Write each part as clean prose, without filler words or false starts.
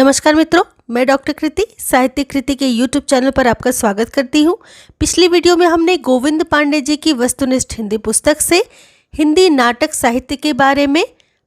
नमस्कार मित्रों, मैं डॉक्टर कृति साहित्य कृति के YouTube चैनल पर आपका स्वागत करती हूँ। पिछली वीडियो में हमने गोविंद पांडे जी की वस्तुनिष्ठ हिंदी पुस्तक से हिंदी नाटक साहित्य के बारे में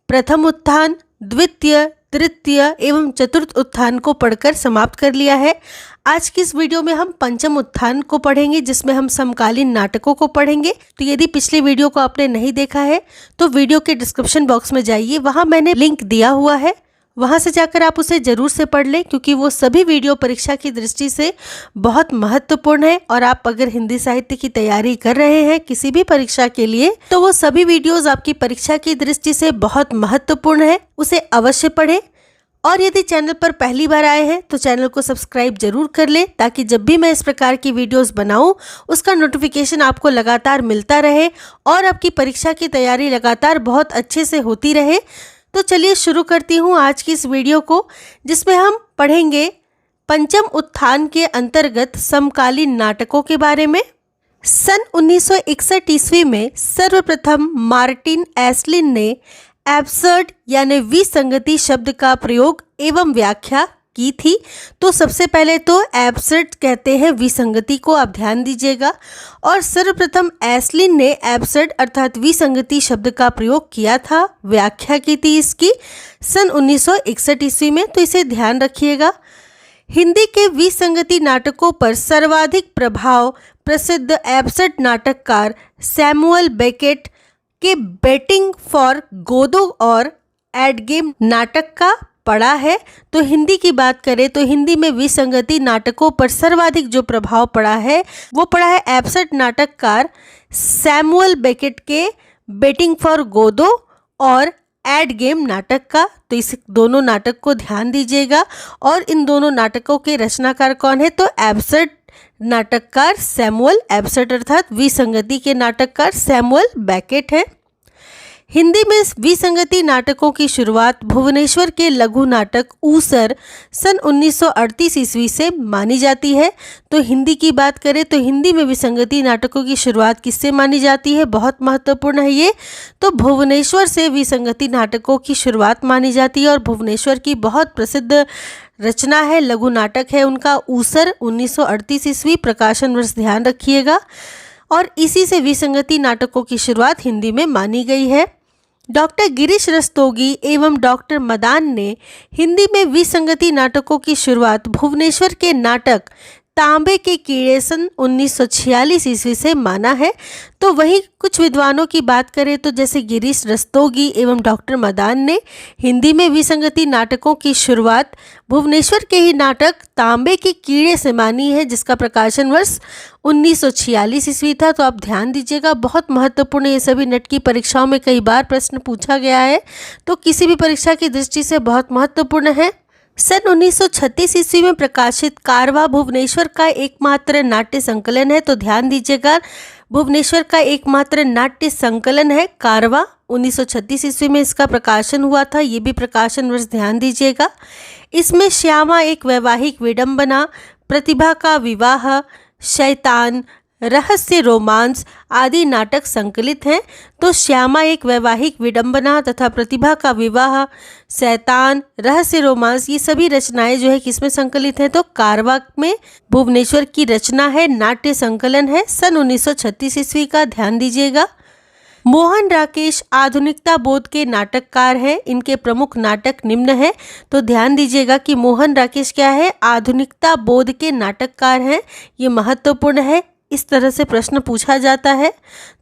प्रथम उत्थान, द्वितीय, तृतीय एवं चतुर्थ उत्थान को पढ़कर समाप्त कर लिया है। आज की इस वीडियो में हम पंचम उत्थान को पढ़ेंगे, जिसमें हम समकालीन नाटकों को पढ़ेंगे। तो यदि पिछली वीडियो को आपने नहीं देखा है तो वीडियो के डिस्क्रिप्शन बॉक्स में जाइए, वहाँ मैंने लिंक दिया हुआ है, वहां से जाकर आप उसे जरूर से पढ़ लें, क्योंकि वो सभी वीडियो परीक्षा की दृष्टि से बहुत महत्वपूर्ण है। और आप अगर हिंदी साहित्य की तैयारी कर रहे हैं किसी भी परीक्षा के लिए, तो वो सभी वीडियोस आपकी परीक्षा की दृष्टि से बहुत महत्वपूर्ण है, उसे अवश्य पढ़ें। और यदि चैनल पर पहली बार आए हैं तो चैनल को सब्सक्राइब जरूर कर लें, ताकि जब भी मैं इस प्रकार की वीडियोस बनाऊं उसका नोटिफिकेशन आपको लगातार मिलता रहे और आपकी परीक्षा की तैयारी लगातार बहुत अच्छे से होती रहे। तो चलिए शुरू करती हूँ आज की इस वीडियो को, जिसमें हम पढ़ेंगे पंचम उत्थान के अंतर्गत समकालीन नाटकों के बारे में। सन 1961 ईस्वी में सर्वप्रथम मार्टिन एस्लिन ने एब्सर्ड यानी विसंगति शब्द का प्रयोग एवं व्याख्या की थी। तो सबसे पहले तो एब्सर्ड कहते हैं विसंगति को, आप ध्यान दीजिएगा। और सर्वप्रथम एस्लिन ने एब्सर्ड अर्थात विसंगति शब्द का प्रयोग किया था, व्याख्या की थी इसकी सन 1961 ईस्वी में, तो इसे ध्यान रखिएगा। हिंदी के विसंगति नाटकों पर सर्वाधिक प्रभाव प्रसिद्ध एब्सर्ड नाटककार सैमुअल बेकेट के बेटिंग फॉर गोदो और एडगेम नाटक का पड़ा है। तो हिंदी की बात करें तो हिंदी में विसंगति नाटकों पर सर्वाधिक जो प्रभाव पड़ा है वो पड़ा है एब्सर्ड नाटककार सैमुअल बेकेट के बेटिंग फॉर गोदो और एड गेम नाटक का। तो इस दोनों नाटक को ध्यान दीजिएगा। और इन दोनों नाटकों के रचनाकार कौन है? तो एब्सर्ड नाटककार सैमुअल, एब्सर्ड अर्थात विसंगति के नाटककार सैमुअल बेकेट है। हिंदी में विसंगति नाटकों की शुरुआत भुवनेश्वर के लघु नाटक ऊसर सन 1938 ईस्वी से मानी जाती है। तो हिंदी की बात करें तो हिंदी में विसंगति नाटकों की शुरुआत किससे मानी जाती है? बहुत महत्वपूर्ण है ये। तो भुवनेश्वर से विसंगति नाटकों की शुरुआत मानी जाती है। और भुवनेश्वर की बहुत प्रसिद्ध रचना है, लघु नाटक है उनका ऊसर, 1938 ईस्वी, प्रकाशन वर्ष ध्यान रखिएगा। और इसी से विसंगति नाटकों की शुरुआत हिंदी में मानी गई है। डॉक्टर गिरीश रस्तोगी एवं डॉक्टर मदान ने हिंदी में विसंगति नाटकों की शुरुआत भुवनेश्वर के नाटक तांबे के कीड़े सन 1946 ईस्वी से माना है। तो वहीं कुछ विद्वानों की बात करें तो जैसे गिरीश रस्तोगी एवं डॉक्टर मदान ने हिंदी में विसंगति नाटकों की शुरुआत भुवनेश्वर के ही नाटक तांबे के कीड़े से मानी है, जिसका प्रकाशन वर्ष 1946 ईस्वी था। तो आप ध्यान दीजिएगा, बहुत महत्वपूर्ण, ये सभी नेट की परीक्षाओं में कई बार प्रश्न पूछा गया है, तो किसी भी परीक्षा की दृष्टि से बहुत महत्वपूर्ण है। सन 1936 ईस्वी में प्रकाशित कारवा भुवनेश्वर का एकमात्र नाट्य संकलन है। तो ध्यान दीजिएगा, भुवनेश्वर का एकमात्र नाट्य संकलन है कारवा। 1936 ईस्वी में इसका प्रकाशन हुआ था, ये भी प्रकाशन वर्ष ध्यान दीजिएगा। इसमें श्यामा एक वैवाहिक विडंबना, प्रतिभा का विवाह, शैतान, रहस्य, रोमांस आदि नाटक संकलित हैं। तो श्यामा एक वैवाहिक विडंबना तथा प्रतिभा का विवाह, शैतान, रहस्य, रोमांस, ये सभी रचनाएं जो है किसमें संकलित हैं? तो कारवा में भुवनेश्वर की रचना है, नाट्य संकलन है सन 1936 ईस्वी का, ध्यान दीजिएगा। मोहन राकेश आधुनिकता बोध के नाटककार हैं, इनके प्रमुख नाटक निम्न है। तो ध्यान दीजिएगा कि मोहन राकेश क्या है? आधुनिकता बोध के नाटककार हैं, ये महत्वपूर्ण है, इस तरह से प्रश्न पूछा जाता है।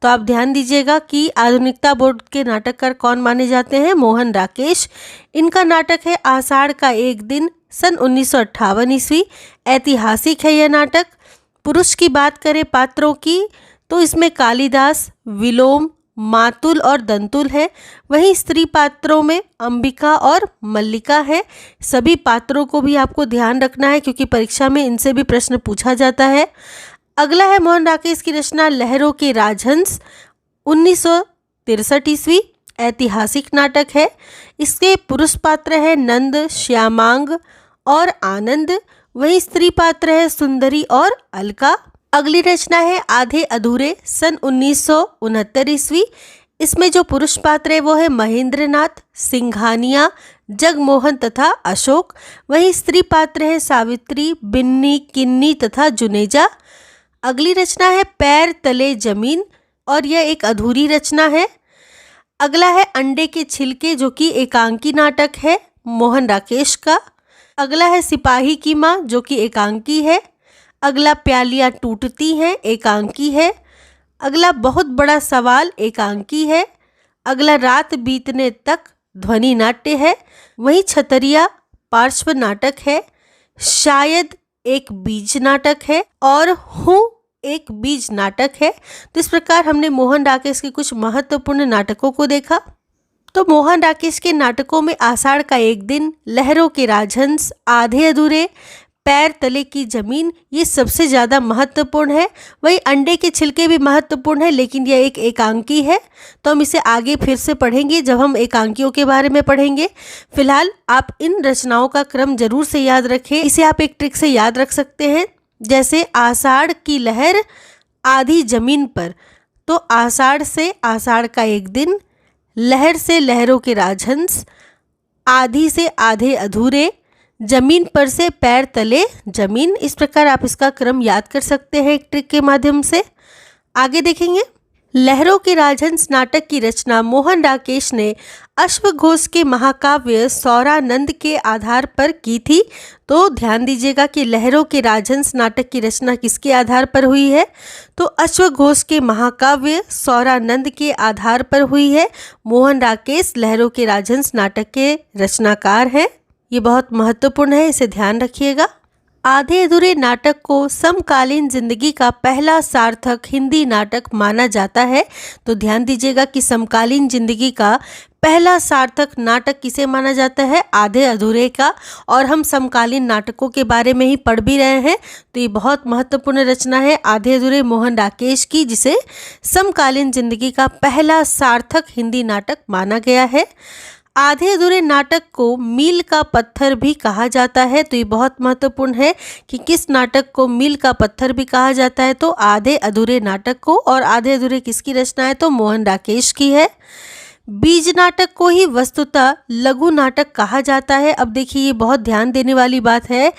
तो आप ध्यान दीजिएगा कि आधुनिकता बोध के नाटककार कौन माने जाते हैं? मोहन राकेश। इनका नाटक है आषाढ़ का एक दिन सन 1958 ईस्वी, ऐतिहासिक है यह नाटक। पुरुष की बात करें पात्रों की तो इसमें कालिदास, विलोम, मातुल और दंतुल है। वहीं स्त्री पात्रों में अंबिका और मल्लिका है। सभी पात्रों को भी आपको ध्यान रखना है, क्योंकि परीक्षा में इनसे भी प्रश्न पूछा जाता है। अगला है मोहन राकेश की रचना लहरों के राजहंस, 1963 ईस्वी, ऐतिहासिक नाटक है। इसके पुरुष पात्र है नंद, श्यामांग और आनंद। वहीं स्त्री पात्र है सुंदरी और अलका। अगली रचना है आधे अधूरे, सन 1969 ईस्वी। इसमें जो पुरुष पात्र है वो है महेंद्रनाथ, सिंघानिया, जगमोहन तथा अशोक। वहीं स्त्री पात्र है सावित्री, बिन्नी, किन्नी तथा जुनेजा। अगली रचना है पैर तले जमीन और यह एक अधूरी रचना है। अगला है अंडे के छिलके जो कि एकांकी नाटक है मोहन राकेश का। अगला है सिपाही की माँ जो कि एकांकी है। अगला प्यालियाँ टूटती हैं एकांकी है। अगला बहुत बड़ा सवाल एकांकी है। अगला रात बीतने तक ध्वनि नाट्य है। वहीं छतरिया पार्श्व नाटक है। शायद एक बीज नाटक है और हूँ एक बीज नाटक है। तो इस प्रकार हमने मोहन राकेश के कुछ महत्वपूर्ण नाटकों को देखा। तो मोहन राकेश के नाटकों में आषाढ़ का एक दिन, लहरों के राजहंस, आधे अधूरे, पैर तले की जमीन ये सबसे ज़्यादा महत्वपूर्ण है। वही अंडे के छिलके भी महत्वपूर्ण है लेकिन यह एक एकांकी है, तो हम इसे आगे फिर से पढ़ेंगे जब हम एकांकियों के बारे में पढ़ेंगे। फिलहाल आप इन रचनाओं का क्रम जरूर से याद रखें। इसे आप एक ट्रिक से याद रख सकते हैं, जैसे आषाढ़ की लहर आधी जमीन पर, तो आषाढ़ से आषाढ़ का एक दिन, लहर से लहरों के राजहंस, आधी से आधे अधूरे, जमीन पर से पैर तले जमीन। इस प्रकार आप इसका क्रम याद कर सकते हैं एक ट्रिक के माध्यम से। आगे देखेंगे। लहरों के राजहंस नाटक की रचना मोहन राकेश ने अश्वघोष के महाकाव्य सौरानंद के आधार पर की थी। तो ध्यान दीजिएगा कि लहरों के राजहंस नाटक की रचना किसके आधार पर हुई है, तो अश्वघोष के महाकाव्य सौरानंद के आधार पर हुई है। मोहन राकेश लहरों के राजहंस नाटक के रचनाकार हैं। ये बहुत महत्वपूर्ण है, इसे ध्यान रखिएगा। आधे अधूरे नाटक को समकालीन जिंदगी का पहला सार्थक हिंदी नाटक माना जाता है। तो ध्यान दीजिएगा कि समकालीन जिंदगी का पहला सार्थक नाटक किसे माना जाता है, आधे अधूरे का। और हम समकालीन नाटकों के बारे में ही पढ़ भी रहे हैं, तो ये बहुत महत्वपूर्ण रचना है आधे अधूरे मोहन राकेश की, जिसे समकालीन जिंदगी का पहला सार्थक हिंदी नाटक माना गया है। आधे अधूरे नाटक को मील का पत्थर भी कहा जाता है। तो ये बहुत महत्वपूर्ण है कि किस नाटक को मील का पत्थर भी कहा जाता है, तो आधे अधूरे नाटक को। और आधे अधूरे किसकी रचना है, तो मोहन राकेश की है। बीज नाटक को ही वस्तुतः लघु नाटक कहा जाता है। अब देखिए ये बहुत ध्यान देने वाली बात है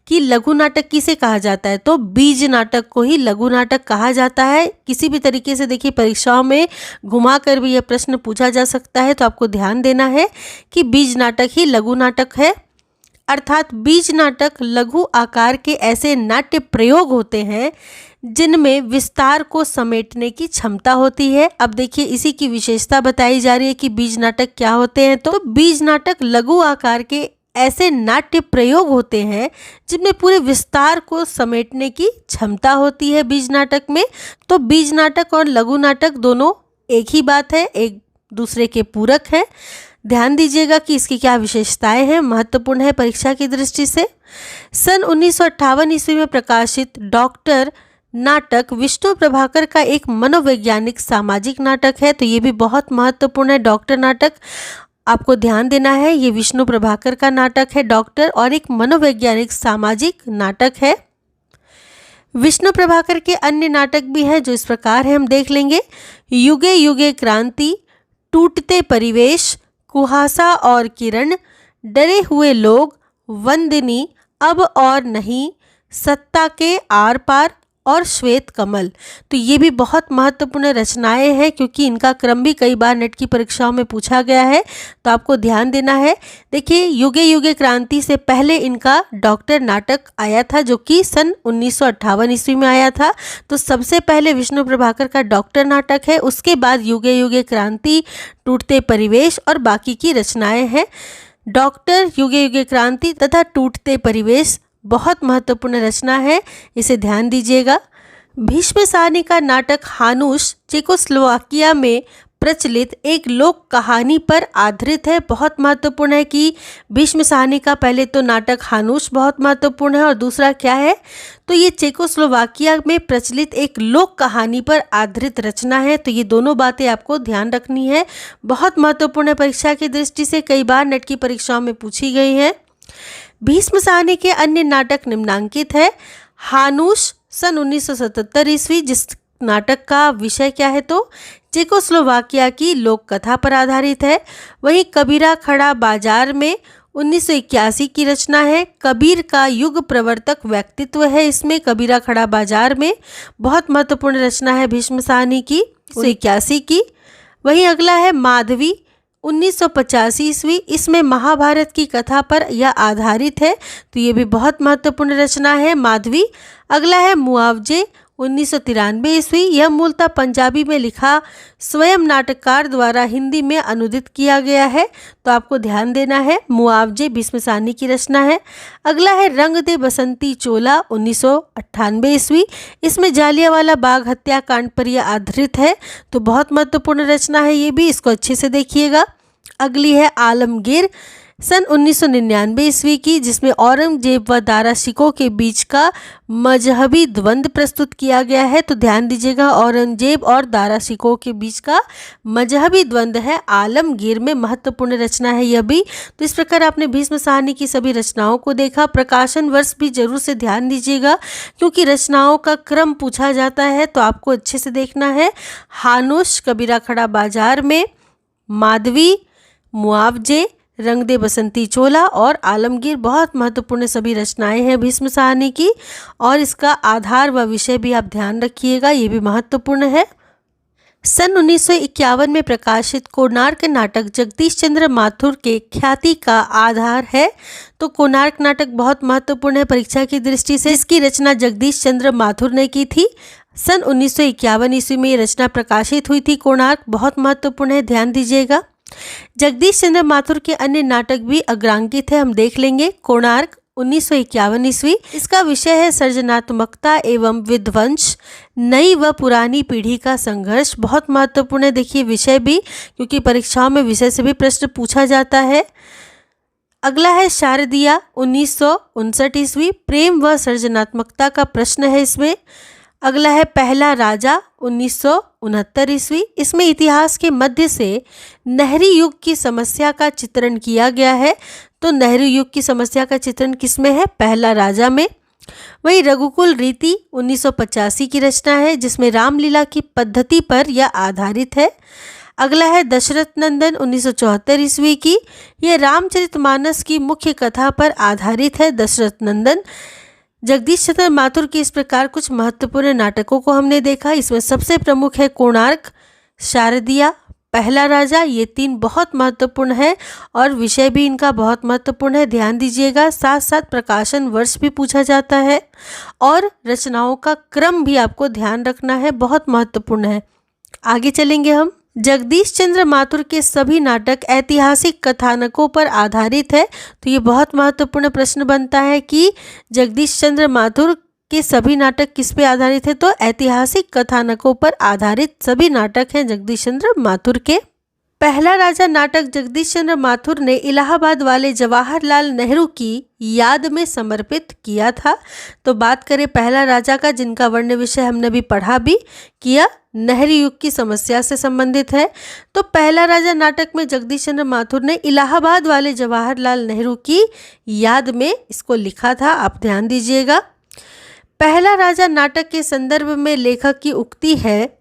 कि लघु नाटक किसे कहा जाता है, तो बीज नाटक को ही लघु नाटक कहा जाता है। किसी भी तरीके से देखिए परीक्षाओं में घुमा कर भी यह प्रश्न पूछा जा सकता है, तो आपको ध्यान देना है कि बीज नाटक ही लघु नाटक है। अर्थात बीज नाटक लघु आकार के ऐसे नाट्य प्रयोग होते हैं जिनमें विस्तार को समेटने की क्षमता होती है। अब देखिए इसी की विशेषता बताई जा रही है कि बीज नाटक क्या होते हैं। तो बीज नाटक लघु आकार के ऐसे नाट्य प्रयोग होते हैं जिनमें पूरे विस्तार को समेटने की क्षमता होती है बीज नाटक में। तो बीज नाटक और लघु नाटक दोनों एक ही बात है, एक दूसरे के पूरक है। ध्यान दीजिएगा कि इसकी क्या विशेषताएं हैं, महत्वपूर्ण है परीक्षा की दृष्टि से। सन 1958 ईस्वी में प्रकाशित डॉक्टर नाटक विष्णु प्रभाकर का एक मनोवैज्ञानिक सामाजिक नाटक है। तो ये भी बहुत महत्वपूर्ण है। डॉक्टर नाटक आपको ध्यान देना है, ये विष्णु प्रभाकर का नाटक है डॉक्टर, और एक मनोवैज्ञानिक सामाजिक नाटक है। विष्णु प्रभाकर के अन्य नाटक भी हैं जो इस प्रकार है, हम देख लेंगे। युगे युगे क्रांति, टूटते परिवेश, कुहासा और किरण, डरे हुए लोग, वंदिनी, अब और नहीं, सत्ता के आर पार और श्वेत कमल। तो ये भी बहुत महत्वपूर्ण रचनाएं हैं क्योंकि इनका क्रम भी कई बार नेट की परीक्षाओं में पूछा गया है, तो आपको ध्यान देना है। देखिए युगे युगे क्रांति से पहले इनका डॉक्टर नाटक आया था जो कि सन 1958 ईस्वी में आया था। तो सबसे पहले विष्णु प्रभाकर का डॉक्टर नाटक है, उसके बाद युगे युगे क्रांति, टूटते परिवेश और बाकी की रचनाएं हैं। डॉक्टर, युगे युगे क्रांति तथा टूटते परिवेश बहुत महत्वपूर्ण रचना है, इसे ध्यान दीजिएगा। भीष्म साहनी का नाटक हानुश चेकोस्लोवाकिया में प्रचलित एक लोक कहानी पर आधारित है। बहुत महत्वपूर्ण है कि भीष्म साहनी का पहले तो नाटक हानुश बहुत महत्वपूर्ण है और दूसरा क्या है, तो ये चेकोस्लोवाकिया में प्रचलित एक लोक कहानी पर आधारित रचना है। तो ये दोनों बातें आपको ध्यान रखनी है, बहुत महत्वपूर्ण है परीक्षा की दृष्टि से, कई बार नेट की परीक्षाओं में पूछी गई है। भीष्म साहनी के अन्य नाटक निम्नांकित है। हानुश सन 1977 ईस्वी, जिस नाटक का विषय क्या है, तो चेकोस्लोवाकिया की लोक कथा पर आधारित है। वहीं कबीरा खड़ा बाजार में 1981 की रचना है। कबीर का युग प्रवर्तक व्यक्तित्व है इसमें कबीरा खड़ा बाजार में। बहुत महत्वपूर्ण रचना है भीष्म साहनी की 1981 की। वहीं अगला है माधवी 1985 ईस्वी। इसमें महाभारत की कथा पर यह आधारित है, तो ये भी बहुत महत्वपूर्ण रचना है माधवी। अगला है मुआवजे 1993 ईस्वी। यह मूलतः पंजाबी में लिखा स्वयं नाटककार द्वारा हिंदी में अनुदित किया गया है, तो आपको ध्यान देना है। मुआवजे भीष्म साहनी की रचना है। अगला है रंग दे बसंती चोला 1998 ईस्वी। इसमें जालियांवाला बाग हत्याकांड पर यह आधारित है, तो बहुत महत्वपूर्ण रचना है ये भी, इसको अच्छे से देखिएगा। अगली है आलमगीर सन 1999 ईस्वी की, जिसमें औरंगजेब व दारा शिकोह के बीच का मजहबी द्वंद्व प्रस्तुत किया गया है, तो ध्यान दीजिएगा औरंगजेब और दारा शिकोह के बीच का मजहबी द्वंद्व है आलमगीर में। महत्वपूर्ण रचना है यह भी। तो इस प्रकार आपने भीष्म साहनी की सभी रचनाओं को देखा। प्रकाशन वर्ष भी जरूर से ध्यान दीजिएगा, क्योंकि रचनाओं का क्रम पूछा जाता है, तो आपको अच्छे से देखना है। हानुश कबीरा खड़ा बाजार में, माधवी, मुआवजे, रंग दे बसंती चोला और आलमगीर बहुत महत्वपूर्ण सभी रचनाएं हैं भीष्म साहनी की। और इसका आधार व विषय भी आप ध्यान रखिएगा, ये भी महत्वपूर्ण है। सन 1951 में प्रकाशित कोणार्क नाटक जगदीश चंद्र माथुर के ख्याति का आधार है, तो कोणार्क नाटक बहुत महत्वपूर्ण है परीक्षा की दृष्टि से। इसकी रचना जगदीश चंद्र माथुर ने की थी। सन 1951 ईस्वी में ये रचना प्रकाशित हुई थी। कोणार्क बहुत महत्वपूर्ण है, ध्यान दीजिएगा। जगदीश चंद्र माथुर के अन्य नाटक भी अग्रांकित है, हम देख लेंगे। कोणार्क 1951 ईस्वी। इसका विषय है सृजनात्मकता एवं विध्वंस, नई व पुरानी पीढ़ी का संघर्ष। बहुत महत्वपूर्ण है, देखिए विषय भी, क्योंकि परीक्षाओं में विषय से भी प्रश्न पूछा जाता है। अगला है शारदिया 1959 ईस्वी। प्रेम व सृजनात्मकता का प्रश्न है इसमें। अगला है पहला राजा 1969 ईस्वी। इसमें इतिहास के मध्य से नेहरू युग की समस्या का चित्रण किया गया है, तो नेहरू युग की समस्या का चित्रण किसमें है? पहला राजा में। वही रघुकुल रीति 1985 की रचना है, जिसमें रामलीला की पद्धति पर यह आधारित है। अगला है दशरथ नंदन 1974 ईस्वी की। यह रामचरितमानस की मुख्य कथा पर आधारित है, दशरथ नंदन। जगदीश चंद्र माथुर के इस प्रकार कुछ महत्वपूर्ण नाटकों को हमने देखा। इसमें सबसे प्रमुख है कोणार्क, शारदिया, पहला राजा, ये तीन बहुत महत्वपूर्ण है और विषय भी इनका बहुत महत्वपूर्ण है, ध्यान दीजिएगा। साथ साथ प्रकाशन वर्ष भी पूछा जाता है और रचनाओं का क्रम भी आपको ध्यान रखना है, बहुत महत्वपूर्ण है। आगे चलेंगे हम। जगदीश चंद्र माथुर के सभी नाटक ऐतिहासिक कथानकों पर आधारित है, तो ये बहुत महत्वपूर्ण प्रश्न बनता है कि जगदीश चंद्र माथुर के सभी नाटक किस पे आधारित है? तो ऐतिहासिक कथानकों पर आधारित सभी नाटक हैं जगदीश चंद्र माथुर के। पहला राजा नाटक जगदीश चंद्र माथुर ने इलाहाबाद वाले जवाहरलाल नेहरू की याद में समर्पित किया था। तो बात करें पहला राजा का, जिनका वर्ण विषय हमने भी पढ़ा भी किया, नेहरू युग की समस्या से संबंधित है। तो पहला राजा नाटक में जगदीश चंद्र माथुर ने इलाहाबाद वाले जवाहरलाल नेहरू की याद में इसको लिखा था, आप ध्यान दीजिएगा। पहला राजा नाटक के संदर्भ में लेखक की उक्ति है,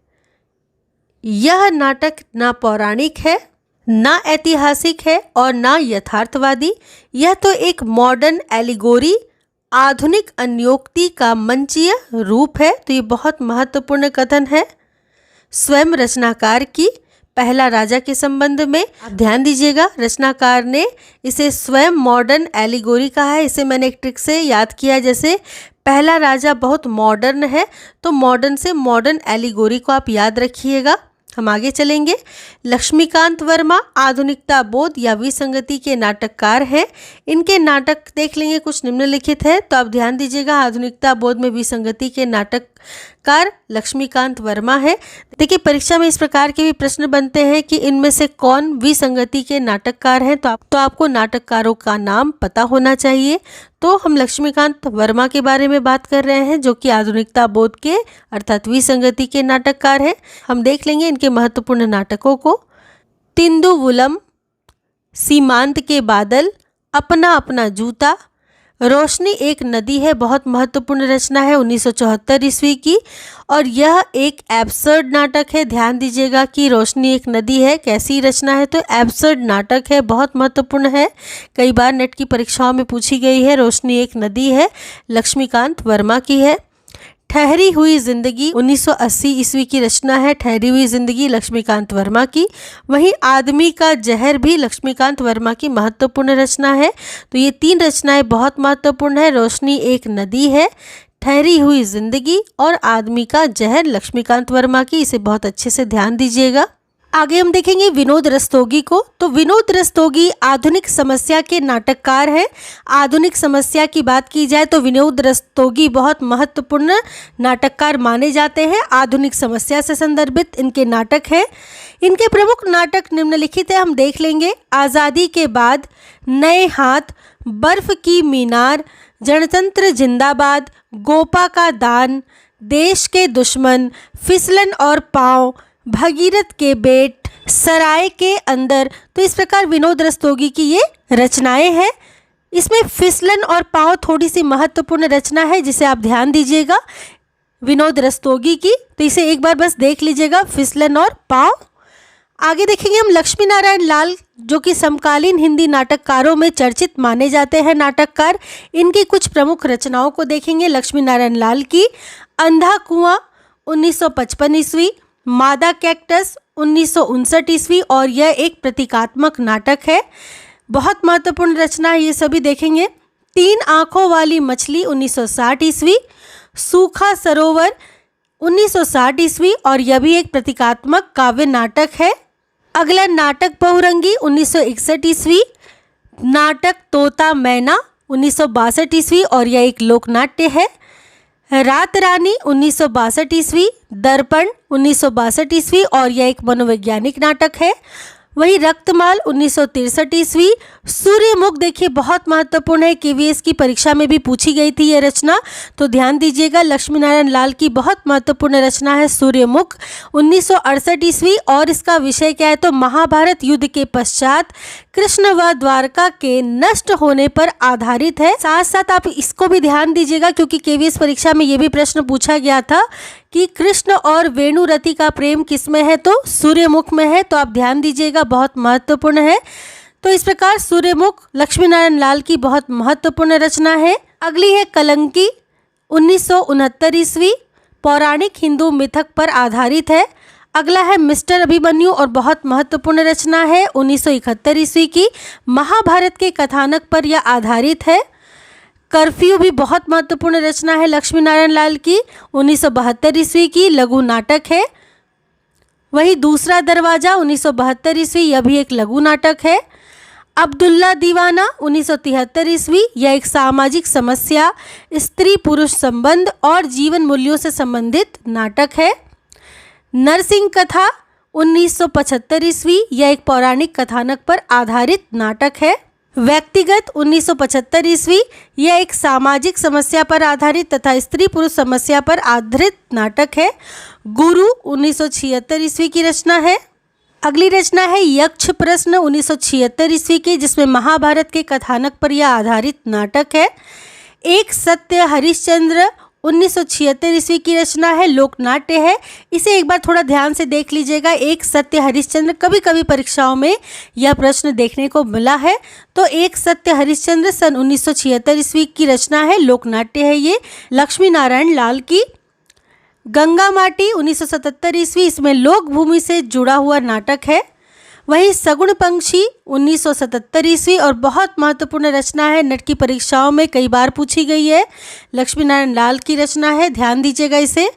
यह नाटक ना पौराणिक है, ना ऐतिहासिक है और ना यथार्थवादी। यह तो एक मॉडर्न एलिगोरी, आधुनिक अन्योक्ति का मंचीय रूप है। तो ये बहुत महत्वपूर्ण कथन है स्वयं रचनाकार की पहला राजा के संबंध में। आप ध्यान दीजिएगा, रचनाकार ने इसे स्वयं मॉडर्न एलिगोरी कहा है। इसे मैंने एक ट्रिक से याद किया, जैसे पहला राजा बहुत मॉडर्न है, तो मॉडर्न से मॉडर्न एलिगोरी को आप याद रखिएगा। हम आगे चलेंगे। लक्ष्मीकांत वर्मा आधुनिकता बोध या विसंगति के नाटककार हैं। इनके नाटक देख लेंगे, कुछ निम्नलिखित है, तो आप ध्यान दीजिएगा। आधुनिकता बोध में विसंगति के नाटककार लक्ष्मीकांत वर्मा है। देखिए परीक्षा में इस प्रकार के भी प्रश्न बनते हैं कि इनमें से कौन विसंगति के नाटककार हैं, तो आपको नाटककारों का नाम पता होना चाहिए। तो हम लक्ष्मीकांत वर्मा के बारे में बात कर रहे हैं, जो कि आधुनिकता बोध के अर्थात विसंगति के नाटककार हैं। हम देख लेंगे इनके महत्वपूर्ण नाटकों को। तिंदुवुलम, सीमांत के बादल, अपना अपना जूता, रोशनी एक नदी है बहुत महत्वपूर्ण रचना है 1974 ईस्वी की, और यह एक एब्सर्ड नाटक है। ध्यान दीजिएगा कि रोशनी एक नदी है कैसी रचना है, तो एब्सर्ड नाटक है, बहुत महत्वपूर्ण है, कई बार नेट की परीक्षाओं में पूछी गई है। रोशनी एक नदी है लक्ष्मीकांत वर्मा की है। ठहरी हुई जिंदगी 1980 ईस्वी की रचना है। ठहरी हुई जिंदगी लक्ष्मीकांत वर्मा की। वहीं आदमी का जहर भी लक्ष्मीकांत वर्मा की महत्वपूर्ण रचना है। तो ये 3 रचनाएं बहुत महत्वपूर्ण है। रोशनी एक नदी है, ठहरी हुई जिंदगी और आदमी का जहर लक्ष्मीकांत वर्मा की। इसे बहुत अच्छे से ध्यान दीजिएगा। आगे हम देखेंगे विनोद रस्तोगी को। तो विनोद रस्तोगी आधुनिक समस्या के नाटककार हैं। आधुनिक समस्या की बात की जाए तो विनोद रस्तोगी बहुत महत्वपूर्ण नाटककार माने जाते हैं। आधुनिक समस्या से संदर्भित इनके नाटक हैं। इनके प्रमुख नाटक निम्नलिखित है, हम देख लेंगे। आज़ादी के बाद, नए हाथ, बर्फ की मीनार, जनतंत्र जिंदाबाद, गोपा का दान, देश के दुश्मन, फिसलन और पाँव, भगीरथ के बेट, सराय के अंदर। तो इस प्रकार विनोद रस्तोगी की ये रचनाएं हैं। इसमें फिसलन और पाँव थोड़ी सी महत्वपूर्ण रचना है जिसे आप ध्यान दीजिएगा विनोद रस्तोगी की। तो इसे एक बार बस देख लीजिएगा, फिसलन और पाँव। आगे देखेंगे हम लक्ष्मी नारायण लाल, जो कि समकालीन हिंदी नाटककारों में चर्चित माने जाते हैं नाटककार। इनकी कुछ प्रमुख रचनाओं को देखेंगे। लक्ष्मी नारायण लाल की अंधा कुआं 1955 ईस्वी, मादा कैक्टस 1959 ईस्वी, और यह एक प्रतीकात्मक नाटक है, बहुत महत्वपूर्ण रचना है, ये सभी देखेंगे। 3 आँखों वाली मछली 1960 ईस्वी, सूखा सरोवर 1960 ईस्वी, और यह भी एक प्रतीकात्मक काव्य नाटक है। अगला नाटक बहुरंगी 1961 ईस्वी, नाटक तोता मैना 1962 ईस्वी, और यह एक लोकनाट्य है। रात रानी 1962 ईस्वी, दर्पण 1962 ईस्वी, और यह एक मनोवैज्ञानिक नाटक है। वही रक्तमाल 1963 ईस्वी। सूर्यमुख देखिए बहुत महत्वपूर्ण है, केवीएस की परीक्षा में भी पूछी गई थी यह रचना, तो ध्यान दीजिएगा। लक्ष्मी नारायण लाल की बहुत महत्वपूर्ण रचना है सूर्यमुख 1968 ईस्वी, और इसका विषय क्या है तो महाभारत युद्ध के पश्चात कृष्ण व द्वारका के नष्ट होने पर आधारित है। साथ साथ आप इसको भी ध्यान दीजिएगा क्योंकि केवीएस परीक्षा में ये भी प्रश्न पूछा गया था कि कृष्ण और वेणुरति का प्रेम किसमें है, तो सूर्यमुख में है, तो आप ध्यान दीजिएगा, बहुत महत्वपूर्ण है। तो इस प्रकार सूर्यमुख लक्ष्मी नारायण लाल की बहुत महत्वपूर्ण रचना है। अगली है कलंकी 1969 ईस्वी, पौराणिक हिंदू मिथक पर आधारित है। अगला है मिस्टर अभिमन्यु, और बहुत महत्वपूर्ण रचना है 1971 ईस्वी की, महाभारत के कथानक पर यह आधारित है। कर्फ्यू भी बहुत महत्वपूर्ण रचना है लक्ष्मी नारायण लाल की, 1972 ईस्वी की, लघु नाटक है। वही दूसरा दरवाजा 1972 ईस्वी, यह भी एक लघु नाटक है। अब्दुल्ला दीवाना 1973 ईस्वी, यह एक सामाजिक समस्या, स्त्री पुरुष संबंध और जीवन मूल्यों से संबंधित नाटक है। नरसिंह कथा 1975 ईस्वी, यह एक पौराणिक कथानक पर आधारित नाटक है। व्यक्तिगत 1975 ईस्वी, यह एक सामाजिक समस्या पर आधारित तथा स्त्री पुरुष समस्या पर आधारित नाटक है। गुरु 1976 ईस्वी की रचना है। अगली रचना है यक्ष प्रश्न 1976 ईस्वी की, जिसमें महाभारत के कथानक पर यह आधारित नाटक है। एक सत्य हरिश्चंद्र 1976 ईस्वी की रचना है, लोकनाट्य है। इसे एक बार थोड़ा ध्यान से देख लीजिएगा। एक सत्य हरिश्चंद्र, कभी कभी परीक्षाओं में यह प्रश्न देखने को मिला है। तो एक सत्य हरिश्चंद्र सन 1976 ईस्वी की रचना है, लोकनाट्य है ये लक्ष्मी नारायण लाल की। गंगा माटी 1977 ईस्वी, इसमें लोक भूमि से जुड़ा हुआ नाटक है। वही सगुण पंक्षी 1977 ईस्वी, और बहुत महत्वपूर्ण रचना है, नेट की परीक्षाओं में कई बार पूछी गई है, लक्ष्मी नारायण लाल की रचना है, ध्यान दीजिएगा इसे।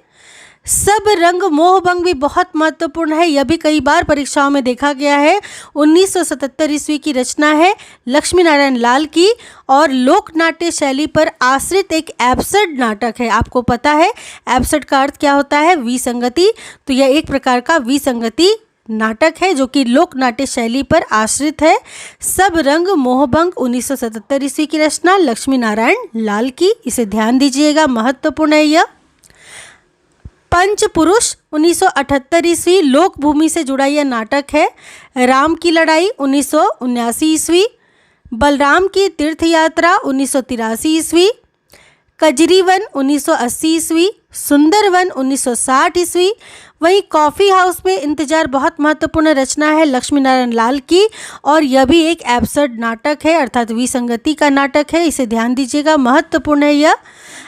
सब रंग मोहभंग भी बहुत महत्वपूर्ण है, यह भी कई बार परीक्षाओं में देखा गया है, 1977 ईस्वी की रचना है लक्ष्मी नारायण लाल की, और लोक नाट्य शैली पर आश्रित एक एब्सर्ड नाटक है। आपको पता है एब्सर्ड का अर्थ क्या होता है, विसंगति, तो यह एक प्रकार का विसंगति नाटक है जो कि लोक नाट्य शैली पर आश्रित है। सब रंग मोहभंग 1977 ईस्वी की रचना लक्ष्मी नारायण लाल की, इसे ध्यान दीजिएगा, महत्वपूर्ण है यह। पंच पुरुष 1978 ईस्वी, लोक भूमि से जुड़ा यह नाटक है। राम की लड़ाई 1979 ईस्वी, बलराम की तीर्थ यात्रा 1983 ईस्वी, कजरीवन 1980 ईस्वी, सुंदरवन 1960 ईस्वी। वहीं कॉफ़ी हाउस में इंतजार बहुत महत्वपूर्ण रचना है लक्ष्मी नारायण लाल की, और यह भी एक एब्सर्ड नाटक है अर्थात विसंगति का नाटक है, इसे ध्यान दीजिएगा, महत्वपूर्ण है यह।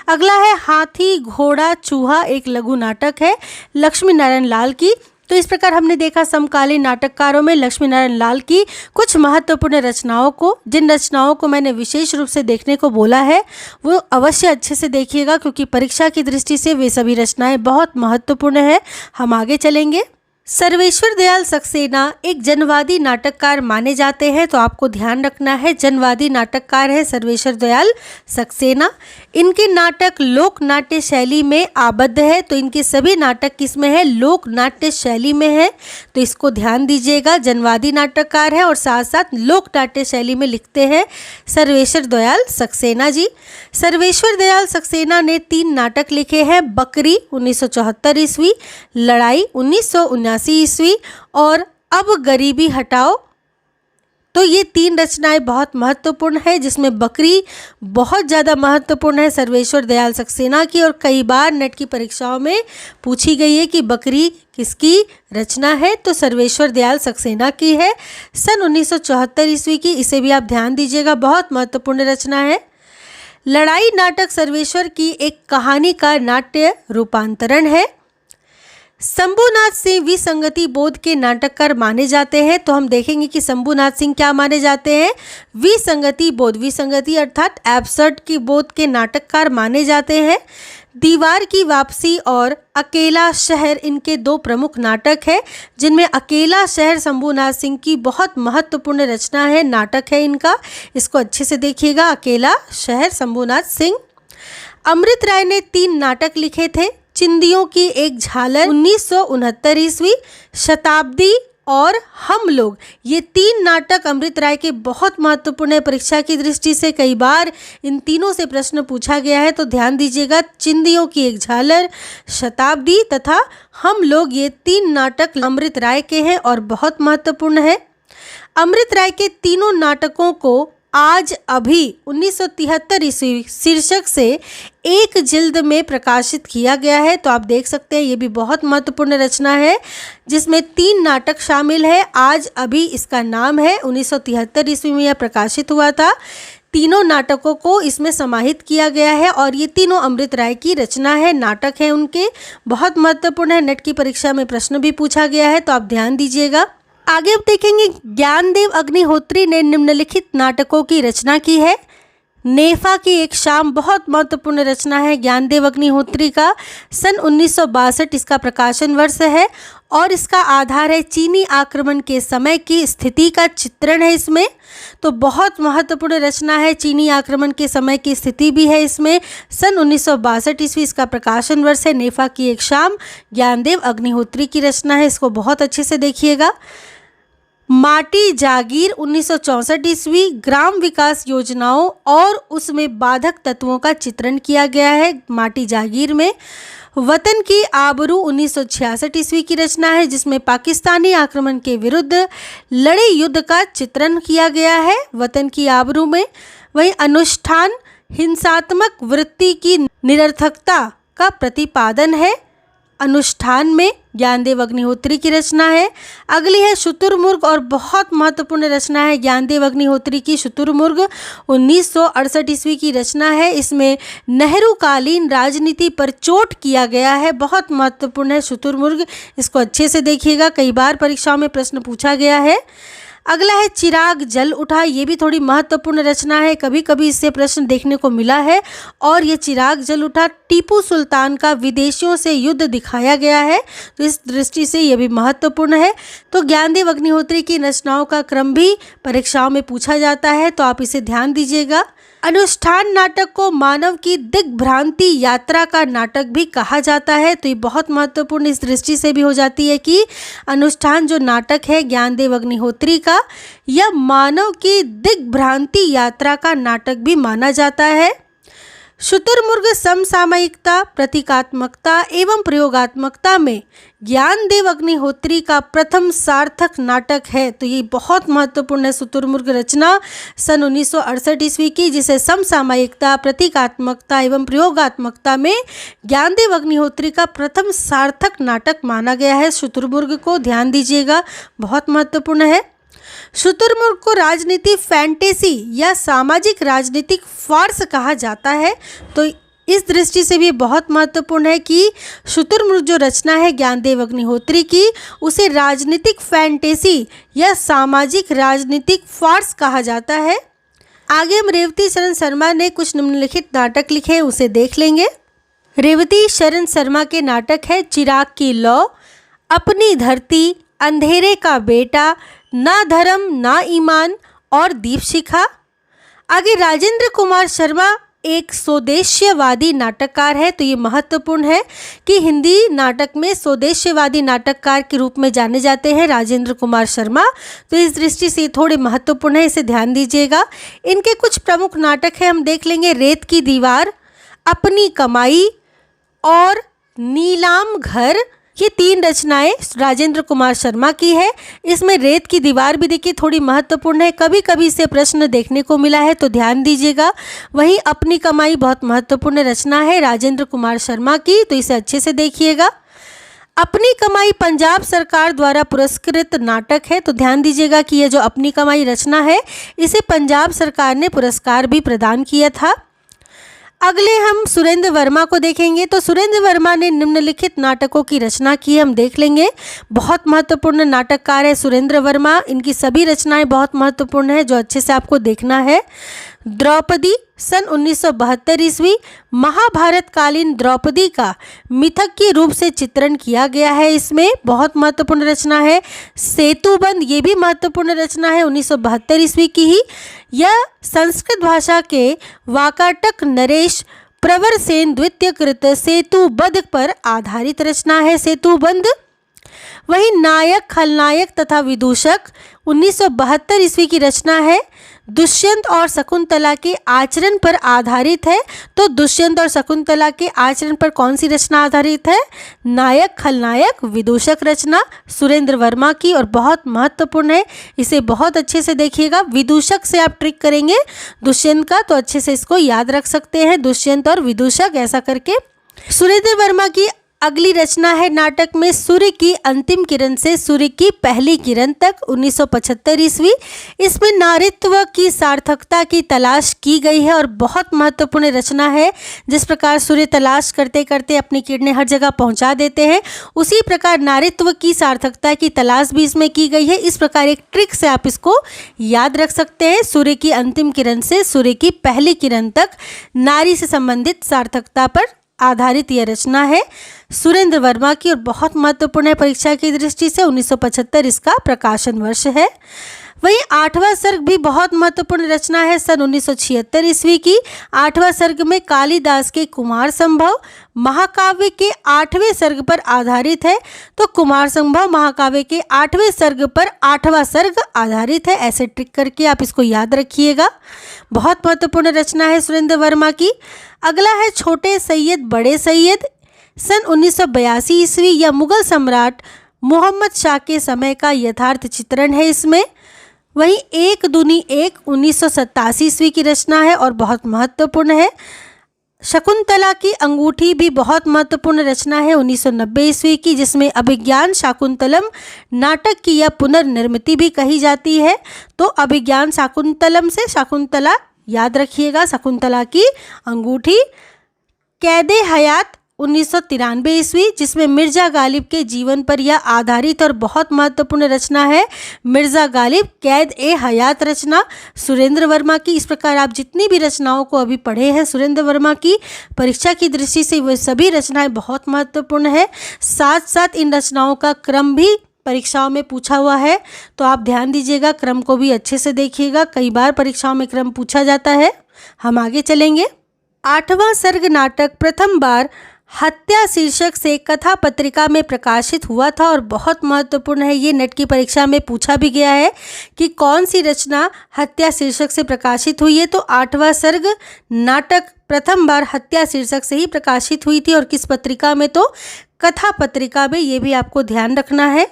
अगला है हाथी घोड़ा चूहा, एक लघु नाटक है लक्ष्मी नारायण लाल की। तो इस प्रकार हमने देखा समकालीन नाटककारों में लक्ष्मी नारायण लाल की कुछ महत्वपूर्ण रचनाओं को। जिन रचनाओं को मैंने विशेष रूप से देखने को बोला है वो अवश्य अच्छे से देखिएगा, क्योंकि परीक्षा की दृष्टि से वे सभी रचनाएं बहुत महत्वपूर्ण है। हम आगे चलेंगे। सर्वेश्वर दयाल सक्सेना एक जनवादी नाटककार माने जाते हैं, तो आपको ध्यान रखना है जनवादी नाटककार है सर्वेश्वर दयाल सक्सेना। इनके नाटक लोक नाट्य शैली में आबद्ध है, तो इनके सभी नाटक किसमें है, लोक नाट्य शैली में है, तो इसको ध्यान दीजिएगा। जनवादी नाटककार है और साथ साथ लोक नाट्य शैली में लिखते हैं सर्वेश्वर दयाल सक्सेना जी। सर्वेश्वर दयाल सक्सेना ने 3 नाटक लिखे हैं, बकरी 1974 ईस्वी, लड़ाई 1979 ईस्वी और अब गरीबी हटाओ। तो ये 3 रचनाएं बहुत महत्वपूर्ण है, जिसमें बकरी बहुत ज़्यादा महत्वपूर्ण है सर्वेश्वर दयाल सक्सेना की, और कई बार नेट की परीक्षाओं में पूछी गई है कि बकरी किसकी रचना है, तो सर्वेश्वर दयाल सक्सेना की है, सन 1974 ईस्वी की। इसे भी आप ध्यान दीजिएगा, बहुत महत्वपूर्ण रचना है। लड़ाई नाटक सर्वेश्वर की एक कहानी का नाट्य रूपांतरण है। शंभुनाथ सिंह विसंगति बोध के नाटककार माने जाते हैं, तो हम देखेंगे कि शंभुनाथ सिंह क्या माने जाते हैं, विसंगति बोध, विसंगति अर्थात एब्सर्ड की बोध के नाटककार माने जाते हैं। दीवार की वापसी और अकेला शहर इनके 2 प्रमुख नाटक है, जिनमें अकेला शहर शंभुनाथ सिंह की बहुत महत्वपूर्ण रचना है, नाटक है इनका, इसको अच्छे से देखिएगा, अकेला शहर शंभुनाथ सिंह। अमृत राय ने 3 नाटक लिखे थे, चिंदियों की एक झालर 1969 ईस्वी, शताब्दी और हम लोग, ये 3 नाटक अमृत राय के बहुत महत्वपूर्ण है परीक्षा की दृष्टि से। कई बार इन तीनों से प्रश्न पूछा गया है, तो ध्यान दीजिएगा, चिंदियों की एक झालर, शताब्दी तथा हम लोग, ये 3 नाटक अमृत राय के हैं और बहुत महत्वपूर्ण है। अमृत राय के तीनों नाटकों को आज अभी 1973 ईस्वी शीर्षक से एक जिल्द में प्रकाशित किया गया है, तो आप देख सकते हैं ये भी बहुत महत्वपूर्ण रचना है, जिसमें 3 नाटक शामिल है। आज अभी इसका नाम है, 1973 ईस्वी में यह प्रकाशित हुआ था। तीनों नाटकों को इसमें समाहित किया गया है और ये तीनों अमृत राय की रचना है, नाटक है उनके, बहुत महत्वपूर्ण है, नेट की परीक्षा में प्रश्न भी पूछा गया है, तो आप ध्यान दीजिएगा। आगे अब देखेंगे ज्ञानदेव अग्निहोत्री ने निम्नलिखित नाटकों की रचना की है। नेफा की एक शाम बहुत महत्वपूर्ण रचना है ज्ञानदेव अग्निहोत्री का, सन 1962 इसका प्रकाशन वर्ष है और इसका आधार है चीनी आक्रमण के समय की स्थिति का चित्रण है इसमें, तो बहुत महत्वपूर्ण रचना है, चीनी आक्रमण के समय की स्थिति भी है इसमें, सन 1962 ईस्वी इसका प्रकाशन वर्ष है। नेफा की एक शाम ज्ञानदेव अग्निहोत्री की रचना है, इसको बहुत अच्छे से देखिएगा। माटी जागीर 1964 ईस्वी, ग्राम विकास योजनाओं और उसमें बाधक तत्वों का चित्रण किया गया है माटी जागीर में। वतन की आबरू 1966 ईस्वी की रचना है, जिसमें पाकिस्तानी आक्रमण के विरुद्ध लड़े युद्ध का चित्रण किया गया है वतन की आबरू में। वहीं अनुष्ठान हिंसात्मक वृत्ति की निरर्थकता का प्रतिपादन है, अनुष्ठान में ज्ञानदेव अग्निहोत्री की रचना है। अगली है शुतुरमुर्ग और बहुत महत्वपूर्ण रचना है ज्ञानदेव अग्निहोत्री की, शुतुरमुर्ग 1968 ईस्वी की रचना है। इसमें नेहरू कालीन राजनीति पर चोट किया गया है, बहुत महत्वपूर्ण है शुतुरमुर्ग, इसको अच्छे से देखिएगा, कई बार परीक्षाओं में प्रश्न पूछा गया है। अगला है चिराग जल उठा, ये भी थोड़ी महत्वपूर्ण रचना है, कभी कभी इससे प्रश्न देखने को मिला है, और ये चिराग जल उठा टीपू सुल्तान का विदेशियों से युद्ध दिखाया गया है, तो इस दृष्टि से ये भी महत्वपूर्ण है। तो ज्ञानदेव अग्निहोत्री की रचनाओं का क्रम भी परीक्षाओं में पूछा जाता है, तो आप इसे ध्यान दीजिएगा। अनुष्ठान नाटक को मानव की दिग्भ्रांति यात्रा का नाटक भी कहा जाता है, तो ये बहुत महत्वपूर्ण इस दृष्टि से भी हो जाती है कि अनुष्ठान जो नाटक है ज्ञानदेव अग्निहोत्री का, यह मानव की दिग्भ्रांति यात्रा का नाटक भी माना जाता है। शुतुरमुर्ग समसामयिकता, प्रतीकात्मकता एवं प्रयोगात्मकता में ज्ञानदेव अग्निहोत्री का प्रथम सार्थक नाटक है। तो ये बहुत महत्वपूर्ण है। शुतुरमुर्ग रचना सन 1968 ईस्वी की, जिसे समसामयिकता, प्रतीकात्मकता एवं प्रयोगात्मकता में ज्ञानदेव अग्निहोत्री का प्रथम सार्थक नाटक माना गया है। शुतुरमुर्ग को ध्यान दीजिएगा, बहुत महत्वपूर्ण है। शुतुरमुर्ग को राजनीति फैंटेसी या सामाजिक राजनीतिक फार्स कहा जाता है। तो इस दृष्टि से भी बहुत महत्वपूर्ण है कि शुतुरमुर्ग जो रचना है ज्ञानदेव अग्निहोत्री की, उसे राजनीतिक फैंटेसी या सामाजिक राजनीतिक फार्स कहा जाता है। आगे हम रेवती शरण शर्मा ने कुछ निम्नलिखित नाटक लिखे हैं, उसे देख लेंगे। रेवती शरण शर्मा के नाटक है चिराग की लौ, अपनी धरती, अंधेरे का बेटा, ना धर्म ना ईमान और दीपशिखा। आगे राजेंद्र कुमार शर्मा एक स्वदेश्यवादी नाटककार है। तो ये महत्वपूर्ण है कि हिंदी नाटक में स्वदेश्यवादी नाटककार के रूप में जाने जाते हैं राजेंद्र कुमार शर्मा। तो इस दृष्टि से थोड़े महत्वपूर्ण है, इसे ध्यान दीजिएगा। इनके कुछ प्रमुख नाटक हैं, हम देख लेंगे। रेत की दीवार, अपनी कमाई और नीलाम घर, ये 3 रचनाएं राजेंद्र कुमार शर्मा की है। इसमें रेत की दीवार भी देखिए थोड़ी महत्वपूर्ण है, कभी कभी इसे प्रश्न देखने को मिला है, तो ध्यान दीजिएगा। वहीं अपनी कमाई बहुत महत्वपूर्ण रचना है राजेंद्र कुमार शर्मा की, तो इसे अच्छे से देखिएगा। अपनी कमाई पंजाब सरकार द्वारा पुरस्कृत नाटक है, तो ध्यान दीजिएगा कि यह जो अपनी कमाई रचना है, इसे पंजाब सरकार ने पुरस्कार भी प्रदान किया था। अगले हम सुरेंद्र वर्मा को देखेंगे। तो सुरेंद्र वर्मा ने निम्नलिखित नाटकों की रचना की है, हम देख लेंगे। बहुत महत्वपूर्ण नाटककार है सुरेंद्र वर्मा, इनकी सभी रचनाएं बहुत महत्वपूर्ण है जो अच्छे से आपको देखना है। द्रौपदी सन 1972 ईस्वी, महाभारत कालीन द्रौपदी का मिथक के रूप से चित्रण किया गया है, इसमें बहुत महत्वपूर्ण रचना है। सेतुबंध, ये भी महत्वपूर्ण रचना है, 1972 ईस्वी की ही। यह संस्कृत भाषा के वाकाटक नरेश प्रवर सेन द्वितीय कृत सेतुबंध पर आधारित रचना है सेतुबंध। वही नायक, खलनायक तथा विदूषक 1972 ईस्वी की रचना है। दुष्यंत और शकुंतला के आचरण पर आधारित है। तो दुष्यंत और शकुंतला के आचरण पर कौन सी रचना आधारित है? नायक, खलनायक, विदूषक रचना सुरेंद्र वर्मा की, और बहुत महत्वपूर्ण है, इसे बहुत अच्छे से देखिएगा। विदूषक से आप ट्रिक करेंगे दुष्यंत का, तो अच्छे से इसको याद रख सकते हैं, दुष्यंत और विदूषक ऐसा करके। सुरेंद्र वर्मा की अगली रचना है नाटक में सूर्य की अंतिम किरण से सूर्य की पहली किरण तक, 1975 ईस्वी। इसमें नारीत्व की सार्थकता की तलाश की गई है और बहुत महत्वपूर्ण रचना है। जिस प्रकार सूर्य तलाश करते करते अपनी किरणें हर जगह पहुंचा देते हैं, उसी प्रकार नारीत्व की सार्थकता की तलाश भी इसमें की गई है। इस प्रकार एक ट्रिक से आप इसको याद रख सकते हैं। सूर्य की अंतिम किरण से सूर्य की पहली किरण तक नारी से संबंधित सार्थकता पर आधारित यह रचना है सुरेंद्र वर्मा की, और बहुत महत्वपूर्ण है परीक्षा की दृष्टि से। 1975 इसका प्रकाशन वर्ष है। वहीं 8वां सर्ग भी बहुत महत्वपूर्ण रचना है, सन 1976 ईस्वी की। 8वां सर्ग में कालिदास के कुमार संभव महाकाव्य के 8वें सर्ग पर आधारित है। तो कुमार संभव महाकाव्य के 8वें सर्ग पर 8वां सर्ग आधारित है, ऐसे ट्रिक करके आप इसको याद रखिएगा। बहुत महत्वपूर्ण रचना है सुरेंद्र वर्मा की। अगला है छोटे सैयद बड़े सैयद, सन 1982 ईस्वी, या मुगल सम्राट मोहम्मद शाह के समय का यथार्थ चित्रण है इसमें। वहीं एक दूनी एक 1987 ईस्वी की रचना है और बहुत महत्वपूर्ण है। शकुंतला की अंगूठी भी बहुत महत्वपूर्ण रचना है 1990 ईस्वी की, जिसमें अभिज्ञान शाकुंतलम नाटक की यह पुनर्निर्मिति भी कही जाती है। तो अभिज्ञान शाकुंतलम से शाकुंतला याद रखिएगा, शकुंतला की अंगूठी। कैदे हयात 1993 ईस्वी, जिसमें मिर्जा गालिब के जीवन पर यह आधारित और बहुत महत्वपूर्ण रचना है। मिर्जा गालिब कैद ए हयात रचना सुरेंद्र वर्मा की। इस प्रकार आप जितनी भी रचनाओं को अभी पढ़े हैं सुरेंद्र वर्मा की, परीक्षा की दृष्टि से वह सभी रचनाएं बहुत महत्वपूर्ण है। साथ साथ इन रचनाओं का क्रम भी परीक्षाओं में पूछा हुआ है, तो आप ध्यान दीजिएगा, क्रम को भी अच्छे से देखिएगा। कई बार परीक्षाओं में क्रम पूछा जाता है। हम आगे चलेंगे। 8वां सर्ग नाटक प्रथम बार हत्या शीर्षक से कथा पत्रिका में प्रकाशित हुआ था और बहुत महत्वपूर्ण है। ये नेट की परीक्षा में पूछा भी गया है कि कौन सी रचना हत्या शीर्षक से प्रकाशित हुई है। तो 8वां सर्ग नाटक प्रथम बार हत्या शीर्षक से ही प्रकाशित हुई थी और किस पत्रिका में, तो कथा पत्रिका में। ये भी आपको ध्यान रखना है।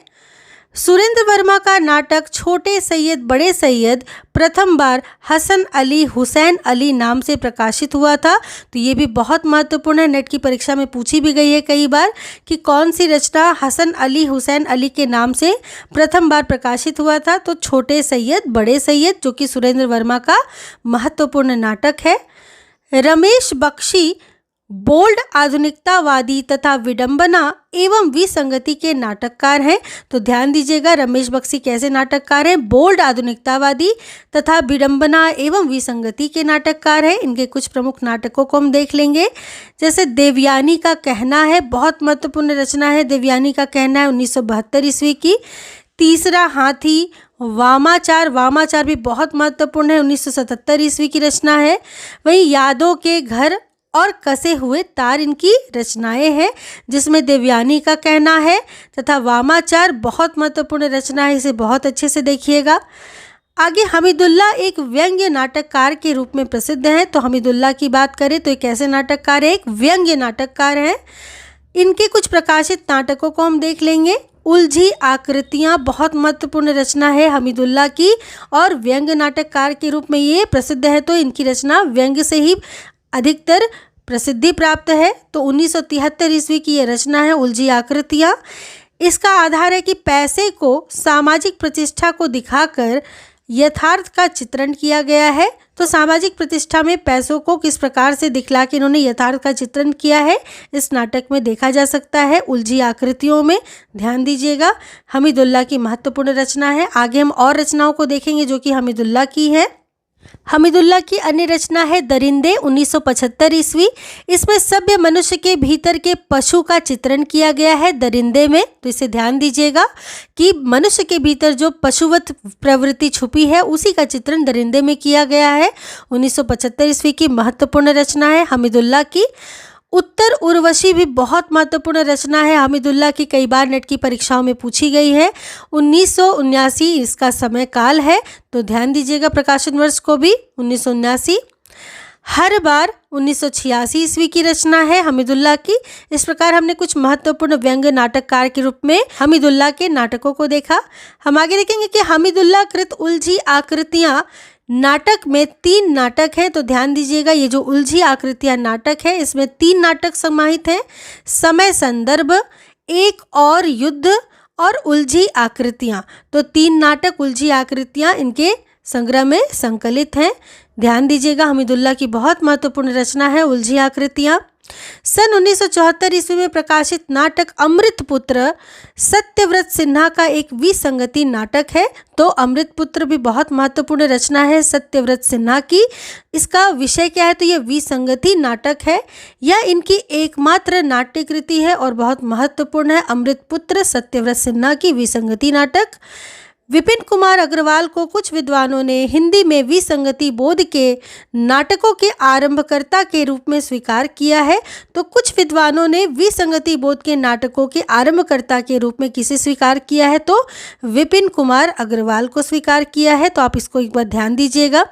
सुरेंद्र वर्मा का नाटक छोटे सैयद बड़े सैयद प्रथम बार हसन अली हुसैन अली नाम से प्रकाशित हुआ था। तो ये भी बहुत महत्वपूर्ण है, नेट की परीक्षा में पूछी भी गई है कई बार कि कौन सी रचना हसन अली हुसैन अली के नाम से प्रथम बार प्रकाशित हुआ था। तो छोटे सैयद बड़े सैयद, जो कि सुरेंद्र वर्मा का महत्वपूर्ण नाटक है। रमेश बख्शी बोल्ड आधुनिकतावादी तथा विडंबना एवं विसंगति के नाटककार हैं। तो ध्यान दीजिएगा, रमेश बख्शी कैसे नाटककार हैं? बोल्ड आधुनिकतावादी तथा विडंबना एवं विसंगति के नाटककार हैं। इनके कुछ प्रमुख नाटकों को हम देख लेंगे। जैसे देवयानी का कहना है, बहुत महत्वपूर्ण रचना है। देवयानी का कहना है 1972 ईस्वी की। तीसरा हाथी, वामाचार, वामाचार भी बहुत महत्वपूर्ण है, 1977 ईस्वी की रचना है। वहीं यादों के घर और कसे हुए तार इनकी रचनाएं हैं, जिसमें देवयानी का कहना है तथा वामाचार बहुत महत्वपूर्ण रचना है। इसे बहुत अच्छे से देखिएगा। आगे हमीदुल्लाह एक व्यंग्य नाटककार के रूप में प्रसिद्ध हैं। तो हमीदुल्लाह की बात करें तो एक ऐसे नाटककार है, एक व्यंग्य नाटककार हैं। इनके कुछ प्रकाशित नाटकों को हम देख लेंगे। उलझी आकृतियाँ बहुत महत्वपूर्ण रचना है हमीदुल्लाह की और व्यंग्य नाटककार के रूप में ये प्रसिद्ध है। तो इनकी रचना व्यंग्य से ही अधिकतर प्रसिद्धि प्राप्त है। तो 1973 ईस्वी की ये रचना है उलझी आकृतियाँ। इसका आधार है कि पैसे को सामाजिक प्रतिष्ठा को दिखाकर यथार्थ का चित्रण किया गया है। तो सामाजिक प्रतिष्ठा में पैसों को किस प्रकार से दिखला के इन्होंने यथार्थ का चित्रण किया है, इस नाटक में देखा जा सकता है उलझी आकृतियों में। ध्यान दीजिएगा, हमीदुल्लाह की महत्वपूर्ण रचना है। आगे हम और रचनाओं को देखेंगे जो कि हमीदुल्लाह की है। हमीदुल्लाह की अन्य रचना है दरिंदे, 1975 ईस्वी। इसमें सभ्य मनुष्य के भीतर के पशु का चित्रण किया गया है दरिंदे में। तो इसे ध्यान दीजिएगा कि मनुष्य के भीतर जो पशुवत प्रवृत्ति छुपी है उसी का चित्रण दरिंदे में किया गया है। 1975 ईस्वी की महत्वपूर्ण रचना है हमीदुल्लाह की। उत्तर उर्वशी भी बहुत महत्वपूर्ण रचना है हमीदुल्लाह की, कई बार नेट की परीक्षाओं में पूछी गई है। 1979 इसका समय काल है। तो ध्यान दीजिएगा प्रकाशन वर्ष को भी, 1979। हर बार 1986 ईस्वी की रचना है हमीदुल्लाह की। इस प्रकार हमने कुछ महत्वपूर्ण व्यंग्य नाटककार के रूप में हमीदुल्लाह के नाटकों को देखा। हम आगे देखेंगे कि हमीदुल्लाह कृत उलझी आकृतियाँ नाटक में 3 नाटक हैं। तो ध्यान दीजिएगा, ये जो उलझी आकृतियाँ नाटक है इसमें 3 नाटक समाहित हैं। समय संदर्भ, एक और युद्ध और उलझी आकृतियाँ। तो 3 नाटक उलझी आकृतियाँ इनके संग्रह में संकलित हैं। ध्यान दीजिएगा, हमीदुल्लाह की बहुत महत्वपूर्ण रचना है उलझी आकृतियाँ। सन 1974 ईस्वी में प्रकाशित नाटक अमृतपुत्र सत्यव्रत सिन्हा का एक विसंगति नाटक है। तो अमृतपुत्र भी बहुत महत्वपूर्ण रचना है सत्यव्रत सिन्हा की। इसका विषय क्या है, तो यह विसंगति नाटक है। यह इनकी एकमात्र नाट्य कृति है और बहुत महत्वपूर्ण है अमृतपुत्र सत्यव्रत सिन्हा की विसंगति नाटक। विपिन कुमार अग्रवाल को कुछ विद्वानों ने हिंदी में विसंगति बोध के नाटकों के आरंभकर्ता के रूप में स्वीकार किया है। तो कुछ विद्वानों ने विसंगति बोध के नाटकों के आरंभकर्ता के रूप में किसे स्वीकार किया है, तो विपिन कुमार अग्रवाल को स्वीकार किया है। तो आप इसको एक बार ध्यान दीजिएगा।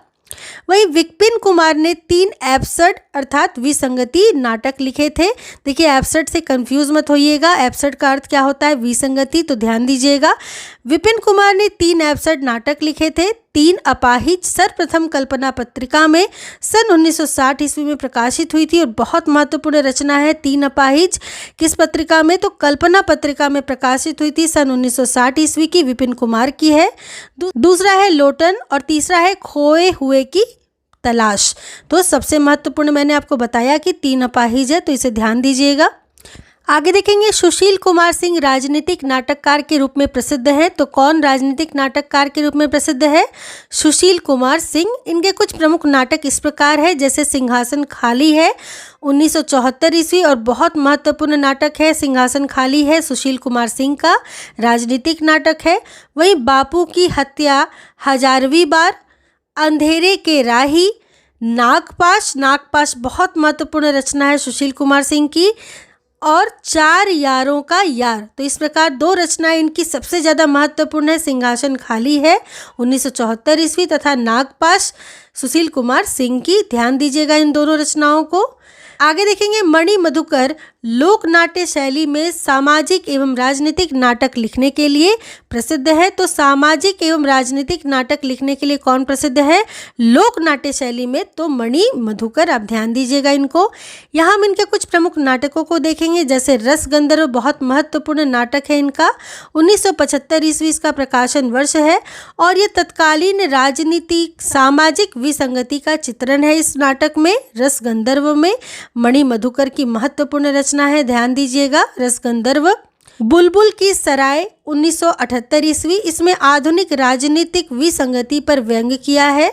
वहीं विपिन कुमार ने 3 एब्सर्ड अर्थात विसंगति नाटक लिखे थे। देखिए, एब्सर्ड से कंफ्यूज मत होइएगा, एब्सर्ड का अर्थ क्या होता है, विसंगति। तो ध्यान दीजिएगा, विपिन कुमार ने 3 एब्सर्ड नाटक लिखे थे। 3 अपाहिज सर्वप्रथम कल्पना पत्रिका में सन 1960 ईस्वी में प्रकाशित हुई थी और बहुत महत्वपूर्ण रचना है 3 अपाहिज। किस पत्रिका में, तो कल्पना पत्रिका में प्रकाशित हुई थी, सन 1960 ईस्वी की, विपिन कुमार की है। दूसरा है लोटन और तीसरा है खोए हुए की तलाश। तो सबसे महत्वपूर्ण मैंने आपको बताया कि 3 अपाहिज है, तो इसे ध्यान दीजिएगा। आगे देखेंगे सुशील कुमार सिंह राजनीतिक नाटककार के रूप में प्रसिद्ध हैं। तो कौन राजनीतिक नाटककार के रूप में प्रसिद्ध है, सुशील कुमार सिंह। इनके कुछ प्रमुख नाटक इस प्रकार है, जैसे सिंहासन खाली है 1974 ईस्वी और बहुत महत्वपूर्ण नाटक है सिंहासन खाली है, सुशील कुमार सिंह का राजनीतिक नाटक है। वहीं बापू की हत्या 1000वीं बार, अंधेरे के राही, नागपाश, नागपाश बहुत महत्वपूर्ण रचना है सुशील कुमार सिंह की। और 4 यारों का यार। तो इस प्रकार 2 रचनाएं इनकी सबसे ज़्यादा महत्वपूर्ण है। सिंहासन खाली है 1974 ईस्वी तथा नागपाश सुशील कुमार सिंह की। ध्यान दीजिएगा इन दोनों रचनाओं को। आगे देखेंगे मणि मधुकर लोक नाट्य शैली में सामाजिक एवं राजनीतिक नाटक लिखने के लिए प्रसिद्ध है। तो सामाजिक एवं राजनीतिक नाटक लिखने के लिए कौन प्रसिद्ध है लोक नाट्य शैली में? तो मणि मधुकर। आप ध्यान दीजिएगा इनको। यहाँ हम इनके कुछ प्रमुख नाटकों को देखेंगे, जैसे रस गंधर्व बहुत महत्वपूर्ण नाटक है इनका। 1975 ईस्वी इसका प्रकाशन वर्ष है और ये तत्कालीन राजनीतिक सामाजिक विसंगति का चित्रण है। इस नाटक में रस गंधर्व में मणि मधुकर की महत्वपूर्ण रचना है। ध्यान दीजिएगा रस गंधर्व। बुलबुल की सराय 1978 ईस्वी, इसमें आधुनिक राजनीतिक विसंगति पर व्यंग्य किया है।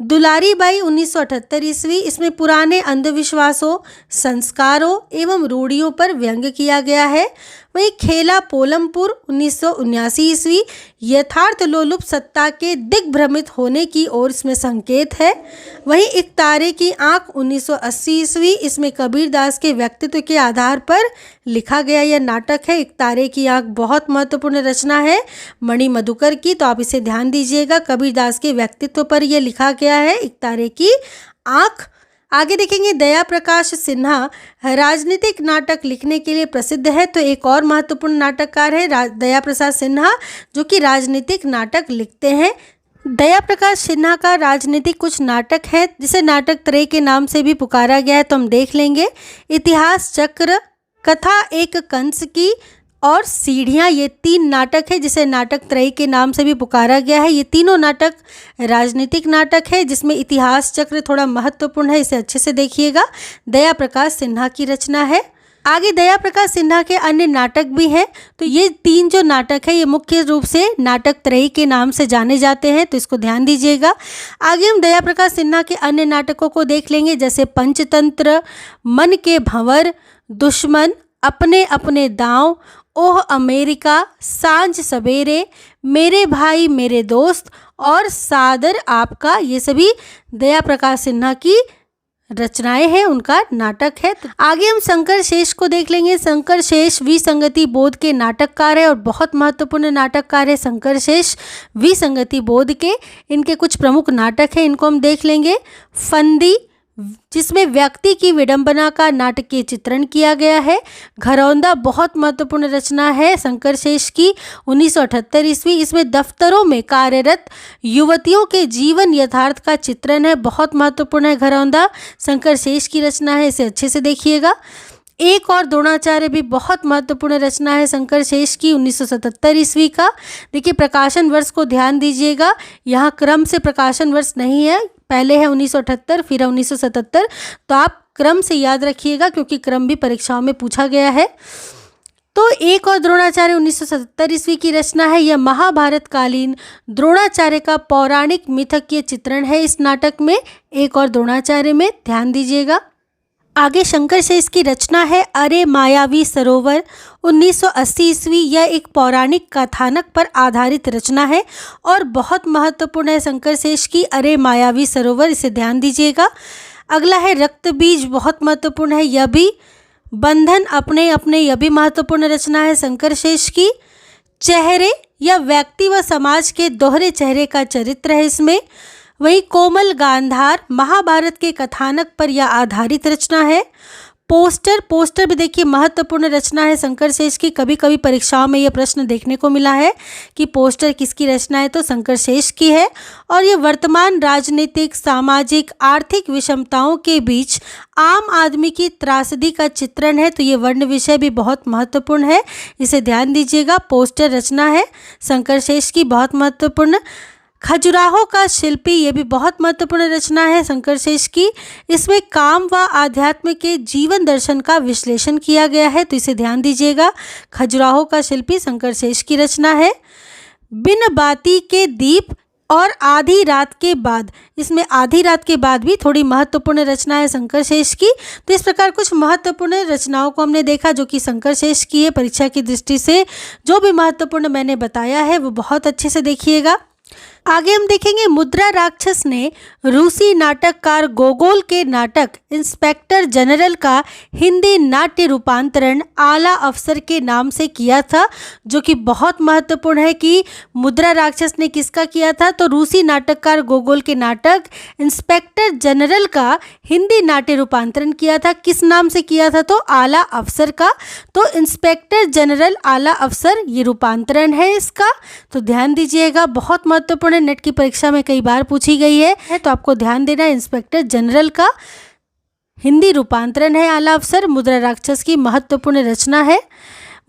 दुलारी बाई 1978 ईस्वी, इसमें पुराने अंधविश्वासों, संस्कारों एवं रूढ़ियों पर व्यंग्य किया गया है। वहीं खेला पोलमपुर 1979 ईस्वी, यथार्थ लोलुप सत्ता के दिग्भ्रमित होने की ओर इसमें संकेत है। वहीं एक तारे की आंख 1980 ईस्वी, इसमें कबीरदास के व्यक्तित्व के आधार पर लिखा गया यह नाटक है। एक तारे की आंख बहुत महत्वपूर्ण रचना है मणि मधुकर की, तो आप इसे ध्यान दीजिएगा। कबीरदास के व्यक्तित्व पर यह लिखा गया है एक तारे की आंख। आगे देखेंगे दया प्रकाश सिन्हा राजनीतिक नाटक लिखने के लिए प्रसिद्ध है। तो एक और महत्वपूर्ण नाटककार है दया प्रसाद सिन्हा, जो कि राजनीतिक नाटक लिखते हैं। दया प्रकाश सिन्हा का राजनीतिक कुछ नाटक है जिसे नाटक त्रय के नाम से भी पुकारा गया है, तो हम देख लेंगे। इतिहास चक्र, कथा एक कंस की और सीढ़ियाँ, ये 3 नाटक है जिसे नाटक त्रयी के नाम से भी पुकारा गया है। ये तीनों नाटक राजनीतिक नाटक है, जिसमें इतिहास चक्र थोड़ा महत्वपूर्ण है, इसे अच्छे से देखिएगा। दया प्रकाश सिन्हा की रचना है। आगे दया प्रकाश सिन्हा के अन्य नाटक भी हैं। तो ये 3 जो नाटक है ये मुख्य रूप से नाटक त्रयी के नाम से जाने जाते हैं, तो इसको ध्यान दीजिएगा। आगे हम दया प्रकाश सिन्हा के अन्य नाटकों को देख लेंगे, जैसे पंचतंत्र, मन के भंवर, दुश्मन, अपने अपने दांव, ओह अमेरिका, सांझ सवेरे, मेरे भाई मेरे दोस्त और सादर आपका। ये सभी दया प्रकाश सिन्हा की रचनाएं हैं, उनका नाटक है। आगे हम शंकर शेष को देख लेंगे। शंकर शेष विसंगति बोध के नाटककार है और बहुत महत्वपूर्ण नाटककार है शंकर शेष विसंगति बोध के। इनके कुछ प्रमुख नाटक हैं, इनको हम देख लेंगे। फंदी, जिसमें व्यक्ति की विडंबना का नाटकीय चित्रण किया गया है। घरौंदा बहुत महत्वपूर्ण रचना है शंकर शेष की 1978 ईस्वी, इसमें दफ्तरों में कार्यरत युवतियों के जीवन यथार्थ का चित्रण है। बहुत महत्वपूर्ण है घरौंदा, शंकर शेष की रचना है, इसे अच्छे से देखिएगा। एक और द्रोणाचार्य भी बहुत महत्वपूर्ण रचना है शंकर शेष की 1977 ईस्वी का। देखिए प्रकाशन वर्ष को ध्यान दीजिएगा, यहाँ क्रम से प्रकाशन वर्ष नहीं है, पहले है 1978 फिर है 1977, तो आप क्रम से याद रखिएगा क्योंकि क्रम भी परीक्षाओं में पूछा गया है। तो एक और द्रोणाचार्य 1977 ईस्वी की रचना है। यह महाभारत कालीन द्रोणाचार्य का पौराणिक मिथकीय चित्रण है इस नाटक में। एक और द्रोणाचार्य में ध्यान दीजिएगा। आगे शंकर शेष की रचना है अरे मायावी सरोवर 1980 ईस्वी। यह एक पौराणिक कथानक पर आधारित रचना है और बहुत महत्वपूर्ण है शंकर शेष की अरे मायावी सरोवर, इसे ध्यान दीजिएगा। अगला है रक्त बीज, बहुत महत्वपूर्ण है यह भी। बंधन अपने अपने, यह भी महत्वपूर्ण रचना है शंकर शेष की। चेहरे, यह व्यक्ति व समाज के दोहरे चेहरे का चरित्र है इसमें। वहीं कोमल गांधार महाभारत के कथानक पर यह आधारित रचना है। पोस्टर भी देखिए महत्वपूर्ण रचना है शंकर शेष की। कभी कभी परीक्षाओं में यह प्रश्न देखने को मिला है कि पोस्टर किसकी रचना है, तो शंकर शेष की है। और ये वर्तमान राजनीतिक, सामाजिक, आर्थिक विषमताओं के बीच आम आदमी की त्रासदी का चित्रण है, तो ये वर्ण विषय भी बहुत महत्वपूर्ण है, इसे ध्यान दीजिएगा। पोस्टर रचना है शंकर शेष की, बहुत महत्वपूर्ण। खजुराहो का शिल्पी, ये भी बहुत महत्वपूर्ण रचना है शंकर शेष की। इसमें काम व आध्यात्म के जीवन दर्शन का विश्लेषण किया गया है, तो इसे ध्यान दीजिएगा। खजुराहो का शिल्पी शंकर शेष की रचना है। बिन बाती के दीप और आधी रात के बाद, इसमें आधी रात के बाद भी थोड़ी महत्वपूर्ण रचना है शंकर शेष की। तो इस प्रकार कुछ महत्वपूर्ण रचनाओं को हमने देखा जो कि शंकर शेष की है। परीक्षा की दृष्टि से जो भी महत्वपूर्ण मैंने बताया है वो बहुत अच्छे से देखिएगा। आगे हम देखेंगे मुद्रा राक्षस ने रूसी नाटककार गोगोल के नाटक इंस्पेक्टर जनरल का हिंदी नाट्य रूपांतरण आला अफसर के नाम से किया था, जो कि बहुत महत्वपूर्ण है कि मुद्रा राक्षस ने किसका किया था। तो रूसी नाटककार गोगोल के नाटक इंस्पेक्टर जनरल का हिंदी नाट्य रूपांतरण किया था। किस नाम से किया था? तो आला अफसर का। तो इंस्पेक्टर जनरल आला अफसर ये रूपांतरण है इसका, तो ध्यान दीजिएगा, बहुत महत्वपूर्ण, नेट की परीक्षा में कई बार पूछी गई है, तो आपको ध्यान देना इंस्पेक्टर जनरल का हिंदी रूपांतरण है आला अफसर। मुद्रा राक्षस की महत्वपूर्ण रचना है।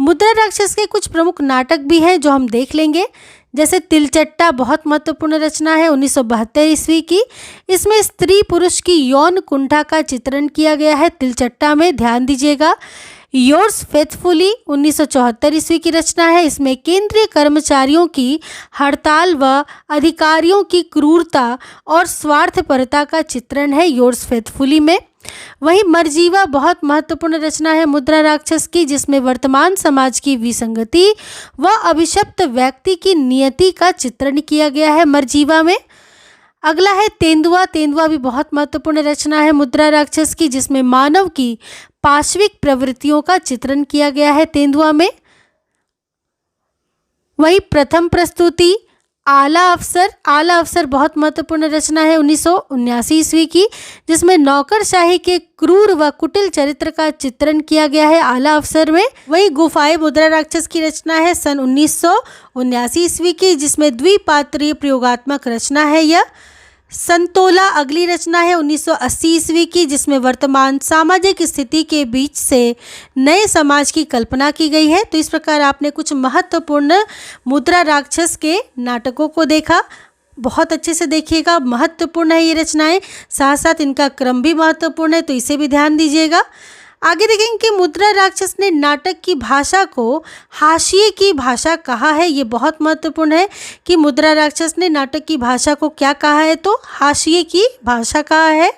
मुद्रा राक्षस के कुछ प्रमुख नाटक भी हैं जो हम देख लेंगे, जैसे तिलचट्टा बहुत महत्वपूर्ण रचना है 1972 ईस्वी की। इसमें स्त्री पुरुष की यौन कुंठा का चित्रण किया गया है तिलचट्टा में, ध्यान दीजिएगा। योर्स फेथफुली 1974 ईस्वी की रचना है। इसमें केंद्रीय कर्मचारियों की हड़ताल व अधिकारियों की क्रूरता और स्वार्थपरता का चित्रण है योर्स फेथफुली में। वहीं मरजीवा बहुत महत्वपूर्ण रचना है मुद्रा राक्षस की, जिसमें वर्तमान समाज की विसंगति व अभिशप्त व्यक्ति की नियति का चित्रण किया गया है मरजीवा में। अगला है तेंदुआ। तेंदुआ भी बहुत महत्वपूर्ण रचना है मुद्रा राक्षस की, जिसमें मानव की पाशविक प्रवृत्तियों का चित्रण किया गया है तेंदुआ में। वही प्रथम प्रस्तुति आला अफसर। आला अफसर बहुत महत्वपूर्ण रचना है 1979 ईस्वी की, जिसमें नौकरशाही के क्रूर व कुटिल चरित्र का चित्रण किया गया है आला अफसर में। वही गुफाएं मुद्रा राक्षस की रचना है सन 1979 ईस्वी की, जिसमें द्विपात्रीय प्रयोगात्मक रचना है यह। संतोला अगली रचना है 1980 ईस्वी की, जिसमें वर्तमान सामाजिक स्थिति के बीच से नए समाज की कल्पना की गई है। तो इस प्रकार आपने कुछ महत्वपूर्ण मुद्रा राक्षस के नाटकों को देखा। बहुत अच्छे से देखिएगा, महत्वपूर्ण है ये रचनाएं, साथ साथ इनका क्रम भी महत्वपूर्ण है, तो इसे भी ध्यान दीजिएगा। आगे देखेंगे कि मुद्रा राक्षस ने नाटक की भाषा को हाशिए की भाषा कहा है। ये बहुत महत्वपूर्ण है कि मुद्रा राक्षस ने नाटक की भाषा को क्या कहा है, तो हाशिए की भाषा कहा है।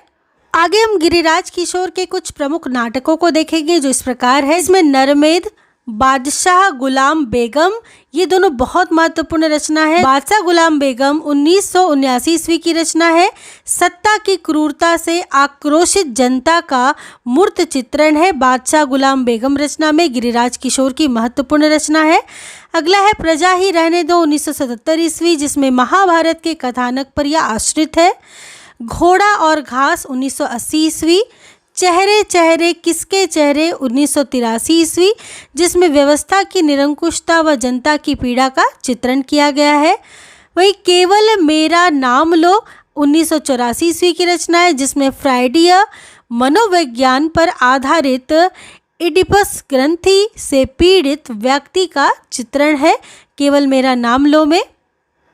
आगे हम गिरिराज किशोर के कुछ प्रमुख नाटकों को देखेंगे जो इस प्रकार है। इसमें नरमेद, बादशाह गुलाम बेगम, ये दोनों बहुत महत्वपूर्ण रचना है। बादशाह गुलाम बेगम 1979 ईस्वी की रचना है। सत्ता की क्रूरता से आक्रोशित जनता का मूर्त चित्रण है बादशाह गुलाम बेगम रचना में, गिरिराज किशोर की महत्वपूर्ण रचना है। अगला है प्रजा ही रहने दो 1977 ईस्वी, जिसमें महाभारत के कथानक पर यह आश्रित है। घोड़ा और घास 1980 ईस्वी। चेहरे चेहरे किसके चेहरे 1983 ईस्वी, जिसमें व्यवस्था की निरंकुशता व जनता की पीड़ा का चित्रण किया गया है। वही केवल मेरा नाम लो 1984 ईस्वी की रचना है, जिसमें फ्राइडीय मनोविज्ञान पर आधारित इडिपस ग्रंथि से पीड़ित व्यक्ति का चित्रण है केवल मेरा नाम लो में।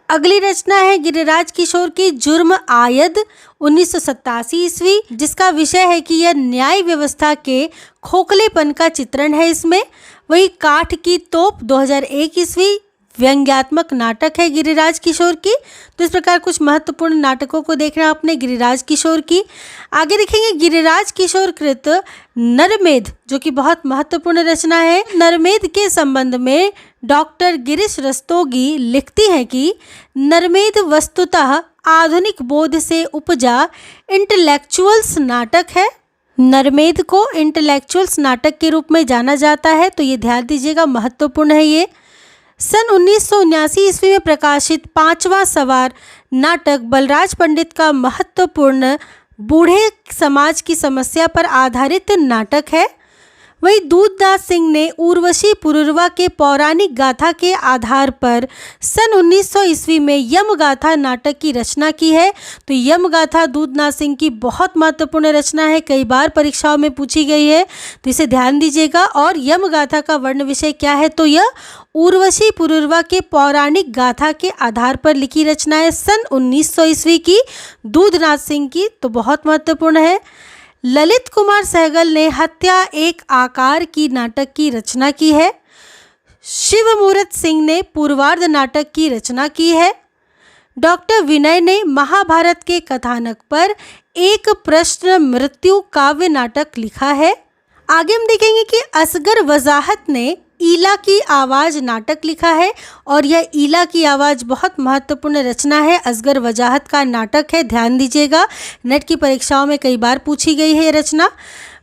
अगली रचना है गिरिराज किशोर की जुर्म आयद 1987 ईस्वी, जिसका विषय है कि यह न्याय व्यवस्था के खोखलेपन का चित्रण है इसमें। वही काठ की तोप 2001 ईस्वी, व्यंग्यात्मक नाटक है गिरिराज किशोर की। तो इस प्रकार कुछ महत्वपूर्ण नाटकों को देखना आपने गिरिराज किशोर की। आगे देखेंगे गिरिराज किशोर कृत नरमेध, जो कि बहुत महत्वपूर्ण रचना है। नरमेध के संबंध में डॉक्टर गिरीश रस्तोगी लिखती हैं कि नरमेध वस्तुतः आधुनिक बोध से उपजा इंटेलेक्चुअल्स नाटक है। नरमेध को इंटेलेक्चुअल्स नाटक के रूप में जाना जाता है, तो ये ध्यान दीजिएगा, महत्वपूर्ण है ये। सन 1979 ईस्वी में प्रकाशित पांचवा सवार नाटक बलराज पंडित का महत्वपूर्ण बूढ़े समाज की समस्या पर आधारित नाटक है। वही दूधदास सिंह ने उर्वशी पुरुरवा के पौराणिक गाथा के आधार पर सन 1900 ईस्वी में यमगाथा नाटक की रचना की है। तो यमगाथा दूधदास सिंह की बहुत महत्वपूर्ण रचना है, कई बार परीक्षाओं में पूछी गई है, तो इसे ध्यान दीजिएगा। और यमगाथा का वर्ण विषय क्या है, तो यह उर्वशी पुरुरवा के पौराणिक गाथा के आधार पर लिखी रचना है सन 1900 ईस्वी की दूधदास सिंह की, तो बहुत महत्वपूर्ण है। ललित कुमार सहगल ने हत्या एक आकार की नाटक की रचना की है। शिवमूर्त सिंह ने पूर्वार्ध नाटक की रचना की है। डॉक्टर विनय ने महाभारत के कथानक पर एक प्रश्न मृत्यु काव्य नाटक लिखा है। आगे हम देखेंगे कि असगर वजाहत ने ईला की आवाज़ नाटक लिखा है और यह ईला की आवाज़ बहुत महत्वपूर्ण रचना है। असगर वजाहत का नाटक है, ध्यान दीजिएगा। नेट की परीक्षाओं में कई बार पूछी गई है ये रचना।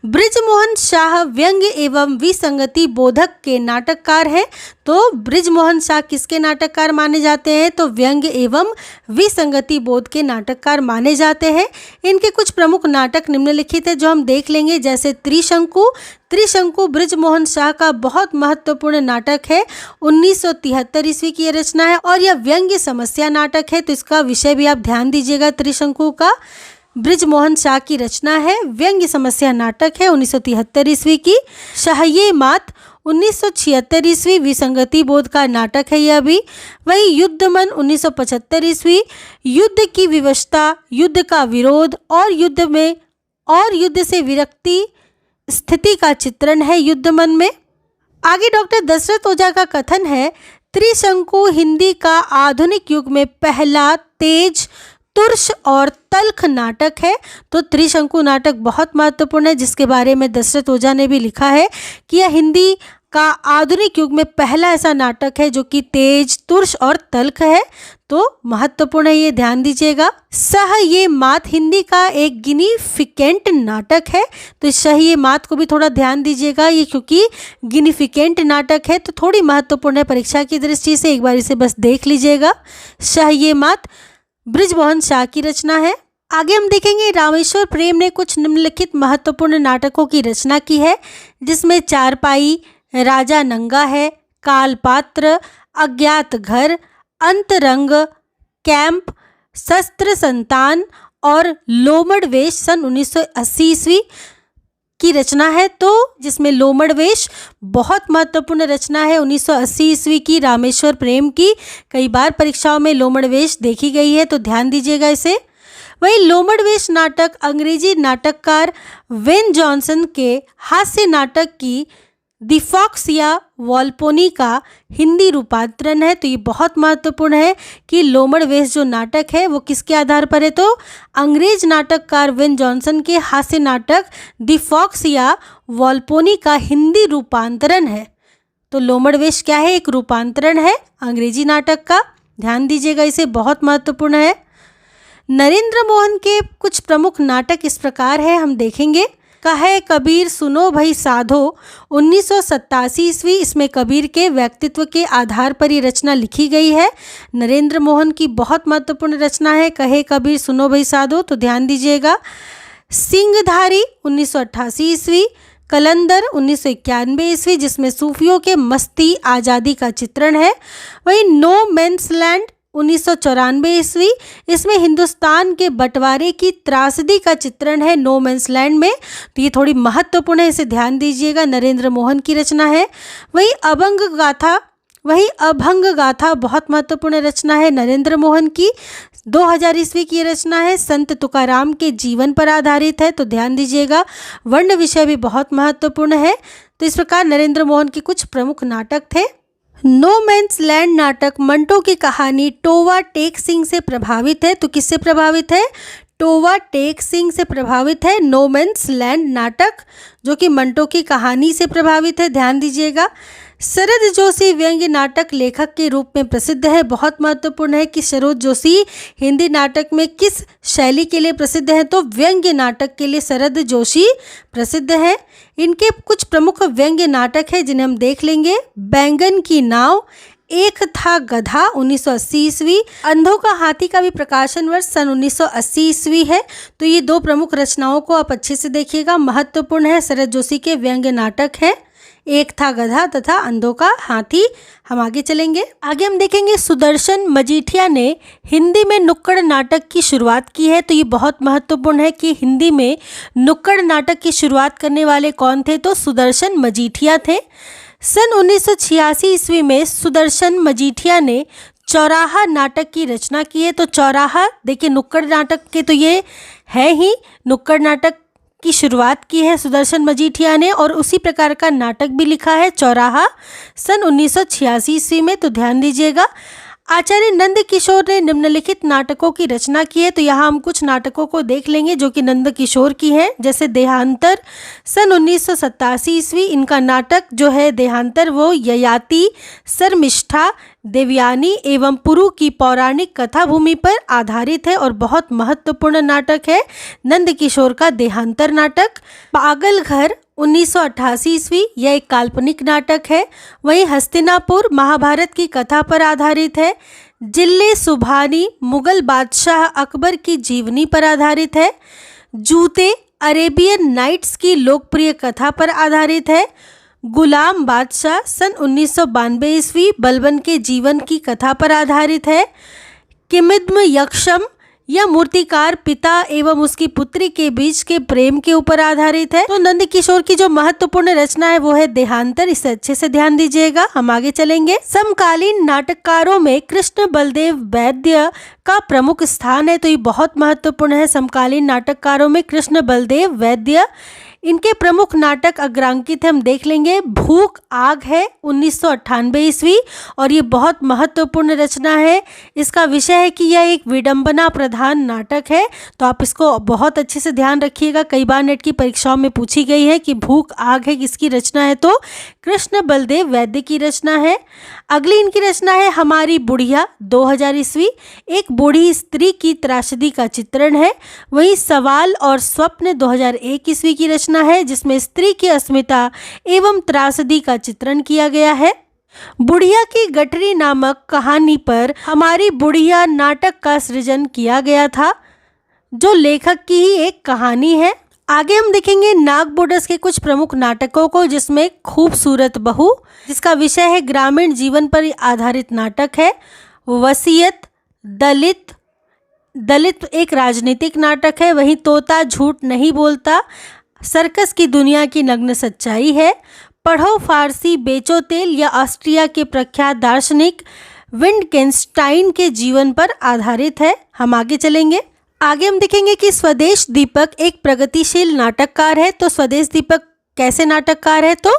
बृजमोहन शाह व्यंग एवं विसंगति बोधक के नाटककार हैं। तो बृजमोहन शाह किसके नाटककार माने जाते हैं? तो व्यंग एवं विसंगति बोध के नाटककार माने जाते हैं। इनके कुछ प्रमुख नाटक निम्नलिखित है जो हम देख लेंगे, जैसे त्रिशंकु। त्रिशंकु बृजमोहन शाह का बहुत महत्वपूर्ण नाटक है। 1973 ईस्वी की रचना है और यह व्यंग्य समस्या नाटक है, तो इसका विषय भी आप ध्यान दीजिएगा। त्रिशंकु का बृजमोहन शाह की रचना है, व्यंग्य समस्या नाटक है, 1973 ईस्वी की। शाहये मात 1976 ईस्वी, विसंगति बोध का नाटक है यह भी। वही युद्धमन 1975 ईस्वी, युद्ध की विवशता, युद्ध का विरोध और युद्ध से विरक्ति स्थिति का चित्रण है युद्धमन में। आगे डॉक्टर दशरथ ओझा का कथन है, त्रिशंकु हिंदी का आधुनिक युग में पहला तेज, तुर्ष और तल्ख नाटक है। तो त्रिशंकु नाटक बहुत महत्वपूर्ण है, जिसके बारे में दशरथ ओझा ने भी लिखा है कि यह हिंदी का आधुनिक युग में पहला ऐसा नाटक है जो कि तेज, तुर्ष और तल्ख है। तो महत्वपूर्ण है, ये ध्यान दीजिएगा। शाहये मात हिंदी का एक गिनिफिकेंट नाटक है। तो इस शाहये मात को भी थोड़ा ध्यान दीजिएगा, ये क्योंकि गिनिफिकेंट नाटक है तो थोड़ी महत्वपूर्ण है परीक्षा की दृष्टि से, एक बार इसे बस देख लीजिएगा। शाहये मात बृजमोहन शाह की रचना है। आगे हम देखेंगे रामेश्वर प्रेम ने कुछ निम्नलिखित महत्वपूर्ण नाटकों की रचना की है, जिसमें चारपाई, राजा नंगा है, कालपात्र, अज्ञात घर, अंतरंग, कैंप, शस्त्र संतान और लोमड़ वेश सन 1980 ईस्वी की रचना है। तो जिसमें लोमड़ वेश बहुत महत्वपूर्ण रचना है, 1980 ईस्वी की रामेश्वर प्रेम की। कई बार परीक्षाओं में लोमड़ वेश देखी गई है, तो ध्यान दीजिएगा इसे। वही लोमड़ वेश नाटक अंग्रेजी नाटककार वेन जॉनसन के हास्य नाटक की द फॉक्स या वॉल्पोनी का हिंदी रूपांतरण है। तो ये बहुत महत्वपूर्ण है कि लोमड़ वेश जो नाटक है वो किसके आधार पर है? तो अंग्रेज नाटककार वेन जॉनसन के हास्य नाटक द फॉक्स या वॉल्पोनी का हिंदी रूपांतरण है। तो लोमड़ वेश क्या है? एक रूपांतरण है अंग्रेजी नाटक का, ध्यान दीजिएगा इसे, बहुत महत्वपूर्ण है। नरेंद्र मोहन के कुछ प्रमुख नाटक इस प्रकार है, हम देखेंगे। कहे कबीर सुनो भई साधो 1987 ईस्वी, इसमें कबीर के व्यक्तित्व के आधार पर ये रचना लिखी गई है। नरेंद्र मोहन की बहुत महत्वपूर्ण रचना है कहे कबीर सुनो भई साधो, तो ध्यान दीजिएगा। सिंहधारी 1988 ईस्वी, कलंदर 1991 ईस्वी, जिसमें सूफियों के मस्ती आज़ादी का चित्रण है। वही नो मैंस लैंड 1994 ईस्वी, इसमें हिंदुस्तान के बंटवारे की त्रासदी का चित्रण है नो मैंस लैंड में। तो ये थोड़ी महत्वपूर्ण है, इसे ध्यान दीजिएगा, नरेंद्र मोहन की रचना है। वही अभंग गाथा बहुत महत्वपूर्ण रचना है नरेंद्र मोहन की, 2000 ईस्वी की रचना है, संत तुकाराम के जीवन पर आधारित है। तो ध्यान दीजिएगा, वर्ण विषय भी बहुत महत्वपूर्ण है। तो इस प्रकार नरेंद्र मोहन के कुछ प्रमुख नाटक थे। नो मैंस लैंड नाटक मंटो की कहानी टोवा टेक सिंह से प्रभावित है। तो किससे प्रभावित है? टोवा टेक सिंह से प्रभावित है नो मैंस लैंड नाटक, जो कि मंटो की कहानी से प्रभावित है, ध्यान दीजिएगा। शरद जोशी व्यंग्य नाटक लेखक के रूप में प्रसिद्ध है। बहुत महत्वपूर्ण है कि शरद जोशी हिंदी नाटक में किस शैली के लिए प्रसिद्ध है? तो व्यंग्य नाटक के लिए शरद जोशी प्रसिद्ध है। इनके कुछ प्रमुख व्यंग्य नाटक है जिन्हें हम देख लेंगे। बैंगन की नाव, एक था गधा 1980 ईस्वी, अंधों का हाथी का भी प्रकाशन वर्ष सन 1980 ईस्वी है। तो ये दो प्रमुख रचनाओं को आप अच्छे से देखिएगा, महत्वपूर्ण है, शरद जोशी के व्यंग्य नाटक है एक था गधा तथा अंधों का हाथी। हम आगे चलेंगे, आगे हम देखेंगे सुदर्शन मजीठिया ने हिंदी में नुक्कड़ नाटक की शुरुआत की है। तो ये बहुत महत्वपूर्ण है कि हिंदी में नुक्कड़ नाटक की शुरुआत करने वाले कौन थे? तो सुदर्शन मजीठिया थे। सन 1986 ईस्वी में सुदर्शन मजीठिया ने चौराहा नाटक की रचना की है। तो चौराहा देखिए, नुक्कड़ नाटक के तो ये है ही, नुक्कड़ नाटक की शुरुआत की है सुदर्शन मजीठिया ने और उसी प्रकार का नाटक भी लिखा है चौराहा सन 1986 ईस्वी में। तो ध्यान दीजिएगा। आचार्य नंद किशोर ने निम्नलिखित नाटकों की रचना की है। तो यहाँ हम कुछ नाटकों को देख लेंगे जो कि नंद किशोर की हैं, जैसे देहांतर सन 1987 ईस्वी। इनका नाटक जो है देहांतर वो ययाति, शर्मिष्ठा, देवयानी एवं पुरु की पौराणिक कथा भूमि पर आधारित है और बहुत महत्वपूर्ण नाटक है नंद किशोर का देहांतर नाटक। पागल घर 1988 ईस्वी, यह एक काल्पनिक नाटक है। वहीं हस्तिनापुर महाभारत की कथा पर आधारित है। जिल्ले सुभानी मुगल बादशाह अकबर की जीवनी पर आधारित है। जूते अरेबियन नाइट्स की लोकप्रिय कथा पर आधारित है। गुलाम बादशाह सन 1992 ईस्वी, बलबन के जीवन की कथा पर आधारित है। किमिद्म यक्षम यह मूर्तिकार पिता एवं उसकी पुत्री के बीच के प्रेम के ऊपर आधारित है। तो नंद किशोर की जो महत्वपूर्ण रचना है वो है देहांतर। इसे अच्छे से ध्यान दीजिएगा। हम आगे चलेंगे। समकालीन नाटककारों में कृष्ण बलदेव वैद्य का प्रमुख स्थान है। तो ये बहुत महत्वपूर्ण है। समकालीन नाटककारों में कृष्ण बलदेव वैद्य, इनके प्रमुख नाटक अग्रांकित है, हम देख लेंगे। भूख आग है 1998 ईस्वी और ये बहुत महत्वपूर्ण रचना है। इसका विषय है कि यह एक विडंबना प्रधान नाटक है। तो आप इसको बहुत अच्छे से ध्यान रखिएगा। कई बार नेट की परीक्षाओं में पूछी गई है कि भूख आग है किसकी रचना है, तो कृष्ण बलदेव वैद्य की रचना है। अगली इनकी रचना है हमारी बुढ़िया 2000 ईस्वी, एक बूढ़ी स्त्री की त्रासदी का चित्रण है। वहीं सवाल और स्वप्न 2001 ईस्वी की रचना है जिसमें स्त्री की अस्मिता एवं त्रासदी का चित्रण किया गया है। बुढ़िया की गठरी नामक कहानी पर हमारी बुढ़िया नाटक का सृजन किया गया था, जो लेखक की ही एक कहानी है। आगे हम देखेंगे नागबोडस के कुछ प्रमुख नाटकों को, जिसमें खूबसूरत बहू, जिसका विषय है ग्रामीण जीवन पर आधारित नाटक है। वसीयत, दलित एक राजनीतिक नाटक है। वहीं तोता झूठ नहीं बोलता, सर्कस की दुनिया की नग्न सच्चाई है। पढ़ो फारसी बेचो तेल या ऑस्ट्रिया के प्रख्यात दार्शनिक विंडकेनस्टाइन के जीवन पर आधारित है। हम आगे चलेंगे। आगे हम देखेंगे कि स्वदेश दीपक एक प्रगतिशील नाटककार है। तो स्वदेश दीपक कैसे नाटककार है, तो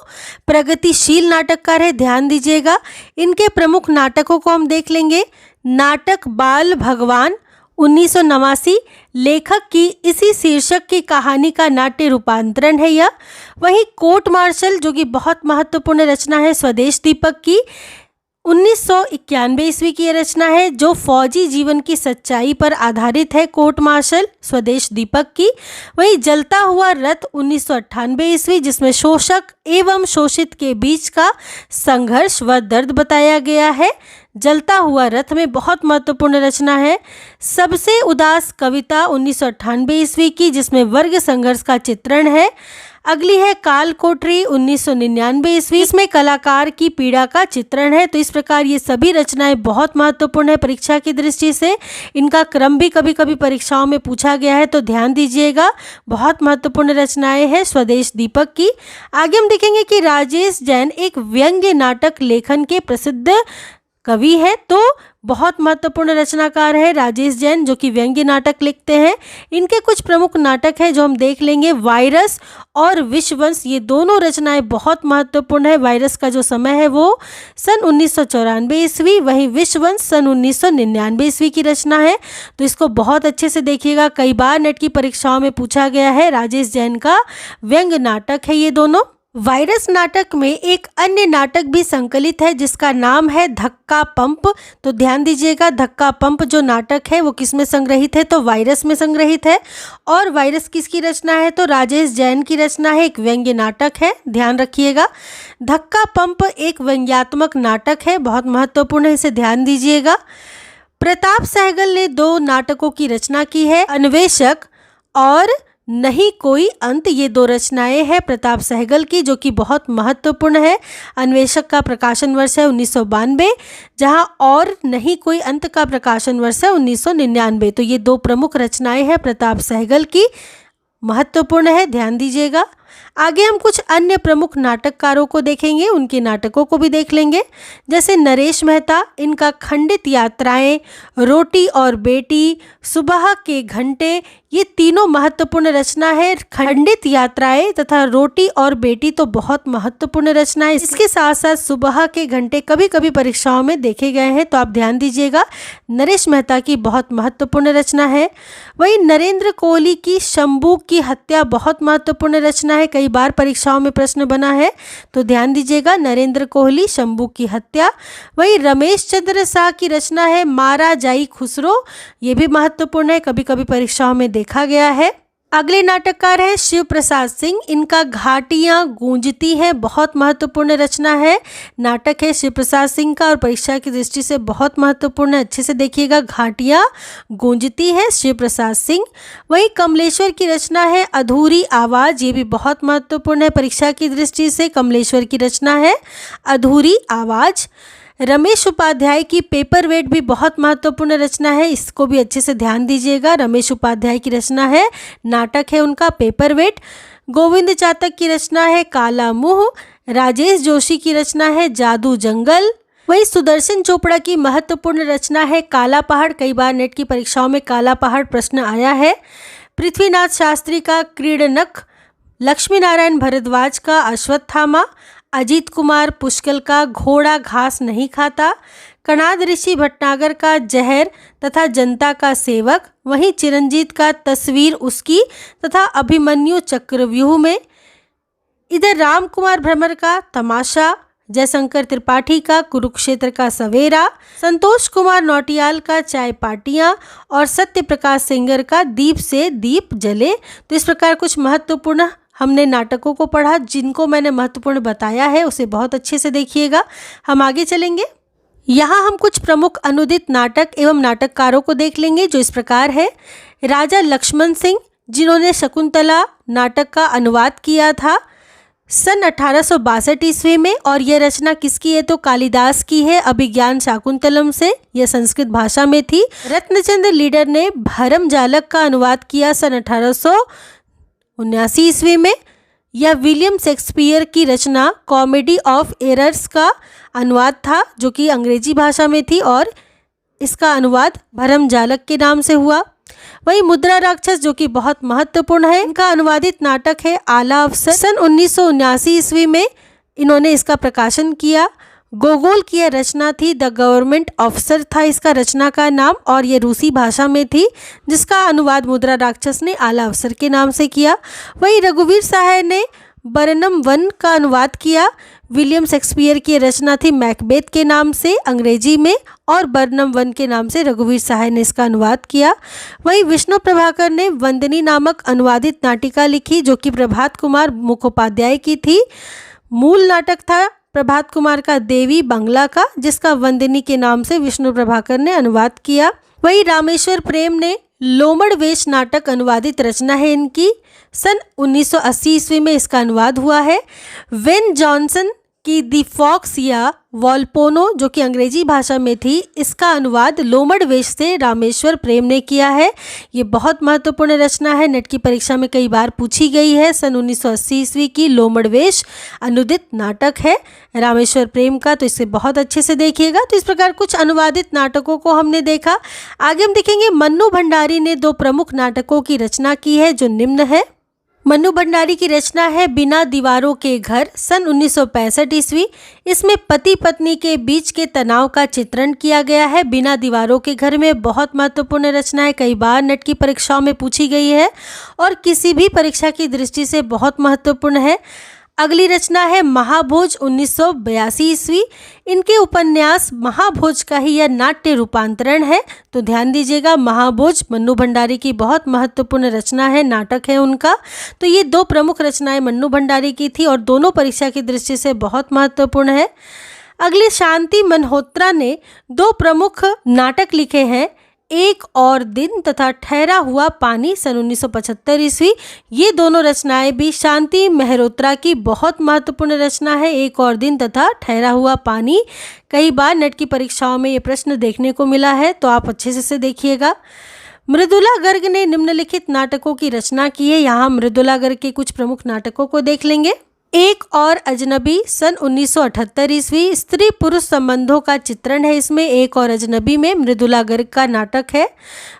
प्रगतिशील नाटककार है। ध्यान दीजिएगा। इनके प्रमुख नाटकों को हम देख लेंगे। नाटक बाल भगवान 1989, लेखक की इसी शीर्षक की कहानी का नाट्य रूपांतरण है यह। वहीं कोर्ट मार्शल जो कि बहुत महत्वपूर्ण रचना है स्वदेश दीपक की, 1991 ईस्वी की रचना है जो फौजी जीवन की सच्चाई पर आधारित है। कोर्ट मार्शल स्वदेश दीपक की। वहीं जलता हुआ रथ 1998 ईस्वी, जिसमें शोषक एवं शोषित के बीच का संघर्ष व दर्द बताया गया है। जलता हुआ रथ में बहुत महत्वपूर्ण रचना है सबसे उदास कविता 1998 ईस्वी की, जिसमें वर्ग संघर्ष का चित्रण है। अगली है काल कोठरी 1999 ईस्वी, इसमें कलाकार की पीड़ा का चित्रण है। तो इस प्रकार ये सभी रचनाएं बहुत महत्वपूर्ण है परीक्षा की दृष्टि से। इनका क्रम भी कभी कभी परीक्षाओं में पूछा गया है, तो ध्यान दीजिएगा। बहुत महत्वपूर्ण रचनाएं हैं स्वदेश दीपक की। आगे हम देखेंगे कि राजेश जैन एक व्यंग्य नाटक लेखन के प्रसिद्ध कवि है। तो बहुत महत्वपूर्ण रचनाकार है राजेश जैन, जो कि व्यंग्य नाटक लिखते हैं। इनके कुछ प्रमुख नाटक हैं जो हम देख लेंगे। वायरस और विश्ववंश, ये दोनों रचनाएं बहुत महत्वपूर्ण है। वायरस का जो समय है वो सन 1994 ईस्वी, वहीं विश्ववंश सन 1999 ईस्वी की रचना है। तो इसको बहुत अच्छे से देखिएगा। कई बार नेट की परीक्षाओं में पूछा गया है। राजेश जैन का व्यंग्य नाटक है ये दोनों। वायरस नाटक में एक अन्य नाटक भी संकलित है जिसका नाम है धक्का पंप। तो ध्यान दीजिएगा, धक्का पंप जो नाटक है वो किस में संग्रहित है, तो वायरस में संग्रहित है। और वायरस किसकी रचना है, तो राजेश जैन की रचना है, एक व्यंग्य नाटक है। ध्यान रखिएगा। धक्का पंप एक व्यंग्यात्मक नाटक है, बहुत महत्वपूर्ण है, इसे ध्यान दीजिएगा। प्रताप सहगल ने 2 नाटकों की रचना की है, अन्वेषक और नहीं कोई अंत। ये 2 रचनाएं हैं प्रताप सहगल की, जो कि बहुत महत्वपूर्ण है। अन्वेषक का प्रकाशन वर्ष है 1992, जहां और नहीं कोई अंत का प्रकाशन वर्ष है 1999। तो ये 2 प्रमुख रचनाएं हैं प्रताप सहगल की, महत्वपूर्ण है, ध्यान दीजिएगा। आगे हम कुछ अन्य प्रमुख नाटककारों को देखेंगे, उनके नाटकों को भी देख लेंगे। जैसे नरेश मेहता, इनका खंडित यात्राएं, रोटी और बेटी, सुबह के घंटे, ये तीनों महत्वपूर्ण रचना है। खंडित यात्राएं तथा रोटी और बेटी तो बहुत महत्वपूर्ण रचना है। इसके साथ साथ सुबह के घंटे कभी कभी परीक्षाओं में देखे गए हैं, तो आप ध्यान दीजिएगा, नरेश मेहता की बहुत महत्वपूर्ण रचना है। वही नरेंद्र कोहली की शंभू की हत्या बहुत महत्वपूर्ण रचना है, कई बार परीक्षाओं में प्रश्न बना है, तो ध्यान दीजिएगा, नरेंद्र कोहली शंभू की हत्या। वही रमेश चंद्र शाह की रचना है मारा जाई खुसरो, ये भी महत्वपूर्ण है, कभी कभी परीक्षाओं में देखा गया है। अगले नाटककार है शिव प्रसाद सिंह, इनका घाटियां गूंजती हैं, बहुत महत्वपूर्ण रचना है, नाटक है शिव प्रसाद सिंह का और परीक्षा की दृष्टि से बहुत महत्वपूर्ण है, अच्छे से देखिएगा, घाटियां गूंजती है, शिव प्रसाद सिंह। वहीं कमलेश्वर की रचना है अधूरी आवाज़, ये भी बहुत महत्वपूर्ण है परीक्षा की दृष्टि से, कमलेश्वर की रचना है अधूरी आवाज़। रमेश उपाध्याय की पेपर वेट भी बहुत महत्वपूर्ण रचना है, इसको भी अच्छे से ध्यान दीजिएगा, रमेश उपाध्याय की रचना है, नाटक है उनका पेपर वेट। गोविंद चातक की रचना है काला मुंह, राजेश जोशी की रचना है जादू जंगल। वही सुदर्शन चोपड़ा की महत्वपूर्ण रचना है काला पहाड़, कई बार नेट की परीक्षाओं में काला पहाड़ प्रश्न आया है। पृथ्वीनाथ शास्त्री का क्रीडनक, लक्ष्मी नारायण भारद्वाज का अश्वत्थामा, अजीत कुमार पुष्कल का घोड़ा घास नहीं खाता, कणाद ऋषि भटनागर का जहर तथा जनता का सेवक, वहीं चिरंजीत का तस्वीर उसकी तथा अभिमन्यु चक्रव्यूह में। इधर राम कुमार भ्रमर का तमाशा, जयशंकर त्रिपाठी का कुरुक्षेत्र का सवेरा, संतोष कुमार नौटियाल का चाय पार्टियां और सत्य प्रकाश सेंगर का दीप से दीप जले। तो इस प्रकार कुछ महत्वपूर्ण हमने नाटकों को पढ़ा, जिनको मैंने महत्वपूर्ण बताया है उसे बहुत अच्छे से देखिएगा। हम आगे चलेंगे, यहाँ हम कुछ प्रमुख अनुदित नाटक एवं नाटककारों को देख लेंगे, जो इस प्रकार है। राजा लक्ष्मण सिंह, जिन्होंने शकुंतला नाटक का अनुवाद किया था सन 1862 ईस्वी में, और यह रचना किसकी है तो कालिदास की है, अभिज्ञान शाकुंतलम से, यह संस्कृत भाषा में थी। रत्नचंद्र लीडर ने भरम जालक का अनुवाद किया सन 1879 ईस्वी में। यह विलियम शेक्सपियर की रचना कॉमेडी ऑफ एरर्स का अनुवाद था, जो कि अंग्रेजी भाषा में थी, और इसका अनुवाद भरम जालक के नाम से हुआ। वही मुद्रा राक्षस, जो कि बहुत महत्वपूर्ण है, इनका अनुवादित नाटक है आला अफसर, सन 1979 ईस्वी में इन्होंने इसका प्रकाशन किया। गोगोल की यह रचना थी, द गवर्नमेंट ऑफिसर था इसका रचना का नाम, और ये रूसी भाषा में थी, जिसका अनुवाद मुद्रा राक्षस ने आला अफसर के नाम से किया। वही रघुवीर सहाय ने बरनम वन का अनुवाद किया। विलियम शेक्सपियर की रचना थी मैकबेथ के नाम से अंग्रेजी में, और बरनम वन के नाम से रघुवीर सहाय ने इसका अनुवाद किया। वहीं विष्णु प्रभाकर ने वंदनी नामक अनुवादित नाटिका लिखी, जो कि प्रभात कुमार मुखोपाध्याय की थी। मूल नाटक था प्रभात कुमार का देवी बंगला का, जिसका वंदनी के नाम से विष्णु प्रभाकर ने अनुवाद किया। वही रामेश्वर प्रेम ने लोमड़ वेश नाटक अनुवादित रचना है इनकी, सन 1980 ईस्वी में इसका अनुवाद हुआ है। वेन जॉनसन की दी फॉक्स या वॉल्पोनो, जो कि अंग्रेजी भाषा में थी, इसका अनुवाद लोमड़ वेश से रामेश्वर प्रेम ने किया है। ये बहुत महत्वपूर्ण रचना है, नेट की परीक्षा में कई बार पूछी गई है। सन 1980 ईस्वी की लोमड़ वेश अनुदित नाटक है रामेश्वर प्रेम का, तो इसे बहुत अच्छे से देखिएगा। तो इस प्रकार कुछ अनुवादित नाटकों को हमने देखा। आगे हम देखेंगे मन्नू भंडारी ने 2 प्रमुख नाटकों की रचना की है, जो निम्न है। मन्नू भंडारी की रचना है बिना दीवारों के घर, सन 1965 ईस्वी। इसमें पति पत्नी के बीच के तनाव का चित्रण किया गया है। बिना दीवारों के घर में बहुत महत्वपूर्ण रचना है, कई बार नेट की परीक्षाओं में पूछी गई है और किसी भी परीक्षा की दृष्टि से बहुत महत्वपूर्ण है। अगली रचना है महाभोज, 1982 ईस्वी। इनके उपन्यास महाभोज का ही यह नाट्य रूपांतरण है, तो ध्यान दीजिएगा, महाभोज मन्नू भंडारी की बहुत महत्वपूर्ण रचना है, नाटक है उनका। तो ये 2 प्रमुख रचनाएं मन्नू भंडारी की थी और दोनों परीक्षा की दृष्टि से बहुत महत्वपूर्ण है। अगले शांति मल्होत्रा ने 2 प्रमुख नाटक लिखे हैं, एक और दिन तथा ठहरा हुआ पानी, सन 1975 ईस्वी। ये दोनों रचनाएं भी शांति मल्होत्रा की बहुत महत्वपूर्ण रचना है, एक और दिन तथा ठहरा हुआ पानी। कई बार नेट की परीक्षाओं में ये प्रश्न देखने को मिला है, तो आप अच्छे से देखिएगा। मृदुला गर्ग ने निम्नलिखित नाटकों की रचना की है। यहाँ मृदुला गर्ग के कुछ प्रमुख नाटकों को देख लेंगे। एक और अजनबी सन 1978 ईस्वी, स्त्री पुरुष संबंधों का चित्रण है इसमें। एक और अजनबी में मृदुला गर्ग का नाटक है।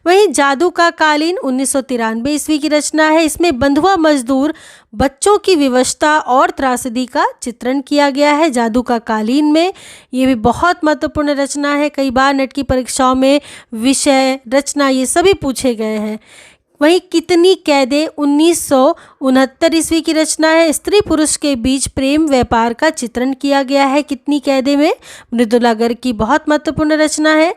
वहीं जादू का कालीन 1993 ईस्वी की रचना है। इसमें बंधुआ मजदूर बच्चों की विवशता और त्रासदी का चित्रण किया गया है। जादू का कालीन में ये भी बहुत महत्वपूर्ण रचना है। कई बार नेट की परीक्षाओं में विषय, रचना ये सभी पूछे गए हैं। वहीं कितनी कैदें 1969 ईस्वी की रचना है। स्त्री पुरुष के बीच प्रेम व्यापार का चित्रण किया गया है कितनी कैदें में। मृदुला गर्ग की बहुत महत्वपूर्ण रचना है।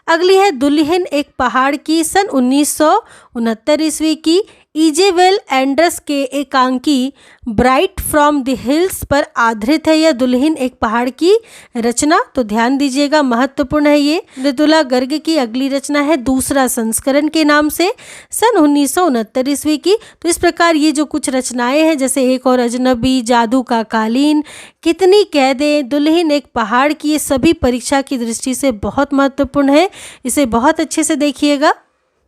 अगली है दुल्हन एक पहाड़ की, सन 1969 ईस्वी की। इजेबेल एंडर्स के एकांकी ब्राइट फ्रॉम द हिल्स पर आधारित है यह दुल्हन एक पहाड़ की रचना, तो ध्यान दीजिएगा, महत्वपूर्ण है ये। मृदुला गर्ग की अगली रचना है दूसरा संस्करण के नाम से, सन 1969 ईस्वी की। तो इस प्रकार ये जो कुछ रचनाएं हैं, जैसे एक और अजनबी, जादू का कालीन, कितनी कैदें, दुल्हन एक पहाड़ की, ये सभी परीक्षा की दृष्टि से बहुत महत्वपूर्ण है। इसे बहुत अच्छे से देखिएगा।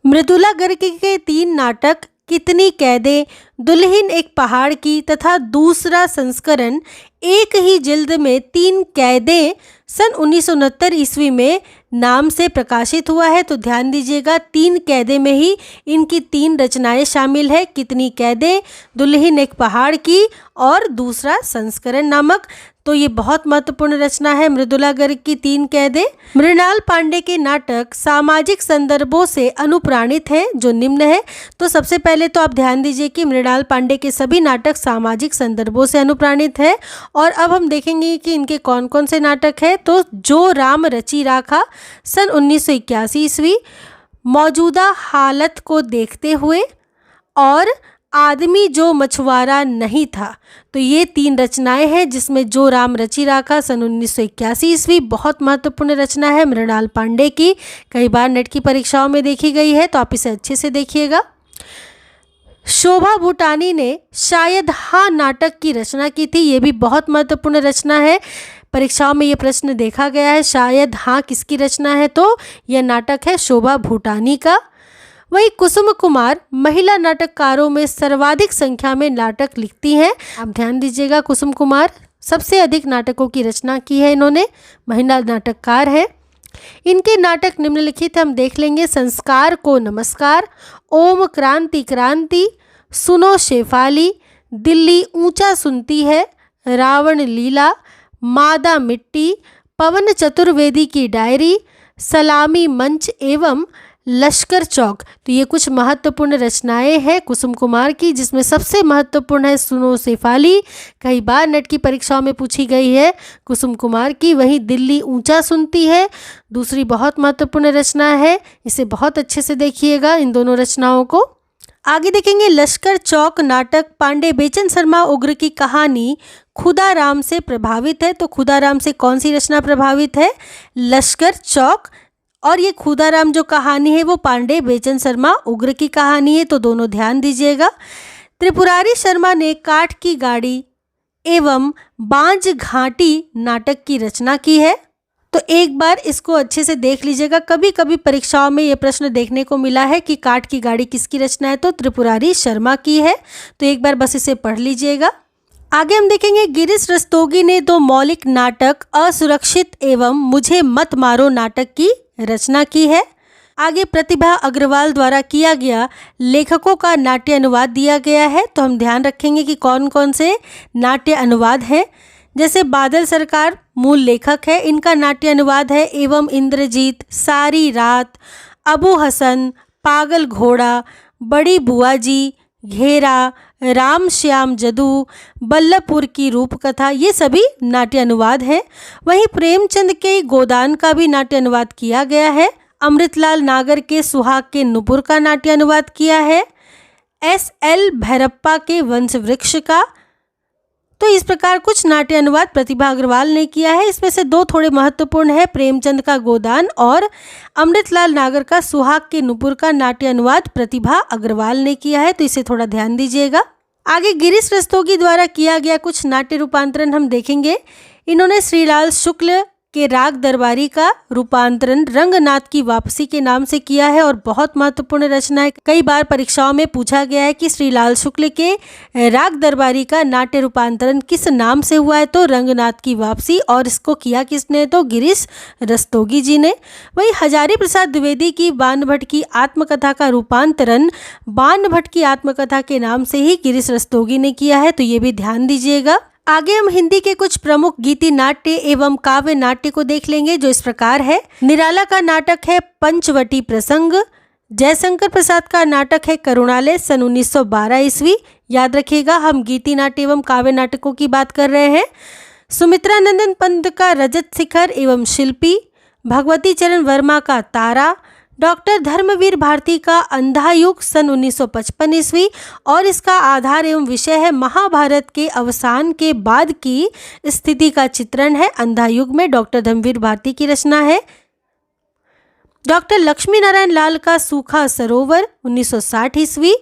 मृदुला गर्ग के 3 नाटक कितनी कैदें, दुल्हन एक पहाड़ की तथा दूसरा संस्करण एक ही जिल्द में 3 कैदें सन 1969 ईस्वी में नाम से प्रकाशित हुआ है। तो ध्यान दीजिएगा, 3 कैदें में ही इनकी 3 रचनाएं शामिल है। कितनी कैदें, दुल्हन एक पहाड़ की और दूसरा संस्करण नामक। तो ये बहुत महत्वपूर्ण रचना है मृदुला गर्ग की 3 कैदें। मृणाल पांडे के नाटक सामाजिक संदर्भों से अनुप्राणित हैं, जो निम्न है। तो सबसे पहले तो आप ध्यान दीजिए कि मृणाल पांडे के सभी नाटक सामाजिक संदर्भों से अनुप्राणित है। और अब हम देखेंगे कि इनके कौन कौन से नाटक हैं। तो जो राम रची राखा सन 1981 ईस्वी, मौजूदा हालत को देखते हुए, और आदमी जो मछुआरा नहीं था। तो ये 3 रचनाएं हैं जिसमें जो राम रची राखा सन 1981 ईस्वी बहुत महत्वपूर्ण रचना है मृणाल पांडे की। कई बार नेट की परीक्षाओं में देखी गई है, तो आप इसे अच्छे से देखिएगा। शोभा भूटानी ने शायद हाँ नाटक की रचना की थी। ये भी बहुत महत्वपूर्ण रचना है। परीक्षाओं में ये प्रश्न देखा गया है, शायद हाँ किसकी रचना है, तो यह नाटक है शोभा भूटानी का। वहीं कुसुम कुमार महिला नाटककारों में सर्वाधिक संख्या में नाटक लिखती हैं। आप ध्यान दीजिएगा, कुसुम कुमार सबसे अधिक नाटकों की रचना की है इन्होंने, महिला नाटककार है। इनके नाटक निम्नलिखित हम देख लेंगे। संस्कार को नमस्कार, ओम क्रांति क्रांति, सुनो शेफाली, दिल्ली ऊंचा सुनती है, रावण लीला, मादा मिट्टी, पवन चतुर्वेदी की डायरी, सलामी मंच एवं लश्कर चौक। तो ये कुछ महत्वपूर्ण रचनाएं हैं कुसुम कुमार की, जिसमें सबसे महत्वपूर्ण है सुनो शेफाली। कई बार नेट की परीक्षाओं में पूछी गई है कुसुम कुमार की। वहीं दिल्ली ऊंचा सुनती है दूसरी बहुत महत्वपूर्ण रचना है। इसे बहुत अच्छे से देखिएगा इन दोनों रचनाओं को। आगे देखेंगे लश्कर चौक नाटक पांडे बेचन शर्मा उग्र की कहानी खुदाराम से प्रभावित है। तो खुदाराम से कौन सी रचना प्रभावित है? लश्कर चौक। और ये खुदाराम जो कहानी है वो पांडे बेचन शर्मा उग्र की कहानी है, तो दोनों ध्यान दीजिएगा। त्रिपुरारी शर्मा ने काठ की गाड़ी एवं बांझ घाटी नाटक की रचना की है। तो एक बार इसको अच्छे से देख लीजिएगा। कभी कभी परीक्षाओं में ये प्रश्न देखने को मिला है कि काठ की गाड़ी किसकी रचना है, तो त्रिपुरारी शर्मा की है। तो एक बार बस इसे पढ़ लीजिएगा। आगे हम देखेंगे गिरीश रस्तोगी ने 2 मौलिक नाटक असुरक्षित एवं मुझे मत मारो नाटक की रचना की है। आगे प्रतिभा अग्रवाल द्वारा किया गया लेखकों का नाट्य अनुवाद दिया गया है। तो हम ध्यान रखेंगे कि कौन कौन से नाट्य अनुवाद हैं। जैसे बादल सरकार मूल लेखक है, इनका नाट्य अनुवाद है एवं इंद्रजीत, सारी रात, अबू हसन, पागल घोड़ा, बड़ी बुआ जी, घेरा, राम श्याम जदू, बल्लभपुर की रूपकथा, ये सभी नाट्य अनुवाद हैं। वहीं प्रेमचंद के गोदान का भी नाट्य अनुवाद किया गया है। अमृतलाल नागर के सुहाग के नुपुर का नाट्य अनुवाद किया है। S.L. भैरप्पा के वंश वृक्ष का। तो इस प्रकार कुछ नाट्य अनुवाद प्रतिभा अग्रवाल ने किया है। इसमें से 2 थोड़े महत्वपूर्ण है, प्रेमचंद का गोदान और अमृतलाल नागर का सुहाग के नुपुर का नाट्य अनुवाद प्रतिभा अग्रवाल ने किया है। तो इसे थोड़ा ध्यान दीजिएगा। आगे गिरीश रस्तोगी द्वारा किया गया कुछ नाट्य रूपांतरण हम देखेंगे। इन्होंने श्रीलाल शुक्ल के राग दरबारी का रूपांतरण रंगनाथ की वापसी के नाम से किया है और बहुत महत्वपूर्ण रचना है। कई बार परीक्षाओं में पूछा गया है कि श्री लाल शुक्ल के राग दरबारी का नाट्य रूपांतरण किस नाम से हुआ है, तो रंगनाथ की वापसी। और इसको किया किसने, तो गिरीश रस्तोगी जी ने। वहीं हजारी प्रसाद द्विवेदी की बाण भट्ट की आत्मकथा का रूपांतरण बाण भट्ट की आत्मकथा के नाम से ही गिरीश रस्तोगी ने किया है, तो ये भी ध्यान दीजिएगा। आगे हम हिंदी के कुछ प्रमुख गीति नाट्य एवं काव्य नाट्य को देख लेंगे, जो इस प्रकार है। निराला का नाटक है पंचवटी प्रसंग। जयशंकर प्रसाद का नाटक है करुणालय सन 1912 ईस्वी। याद रखिएगा, हम गीति नाट्य एवं काव्य नाटकों की बात कर रहे हैं। सुमित्रा नंदन पंत का रजत शिखर एवं शिल्पी। भगवती चरण वर्मा का तारा। डॉक्टर धर्मवीर भारती का अंधा युग सन 1955 ईस्वी, और इसका आधार एवं विषय है महाभारत के अवसान के बाद की स्थिति का चित्रण है। अंधा युग में डॉक्टर धर्मवीर भारती की रचना है। डॉक्टर लक्ष्मी नारायण लाल का सूखा सरोवर 1960 ईस्वी।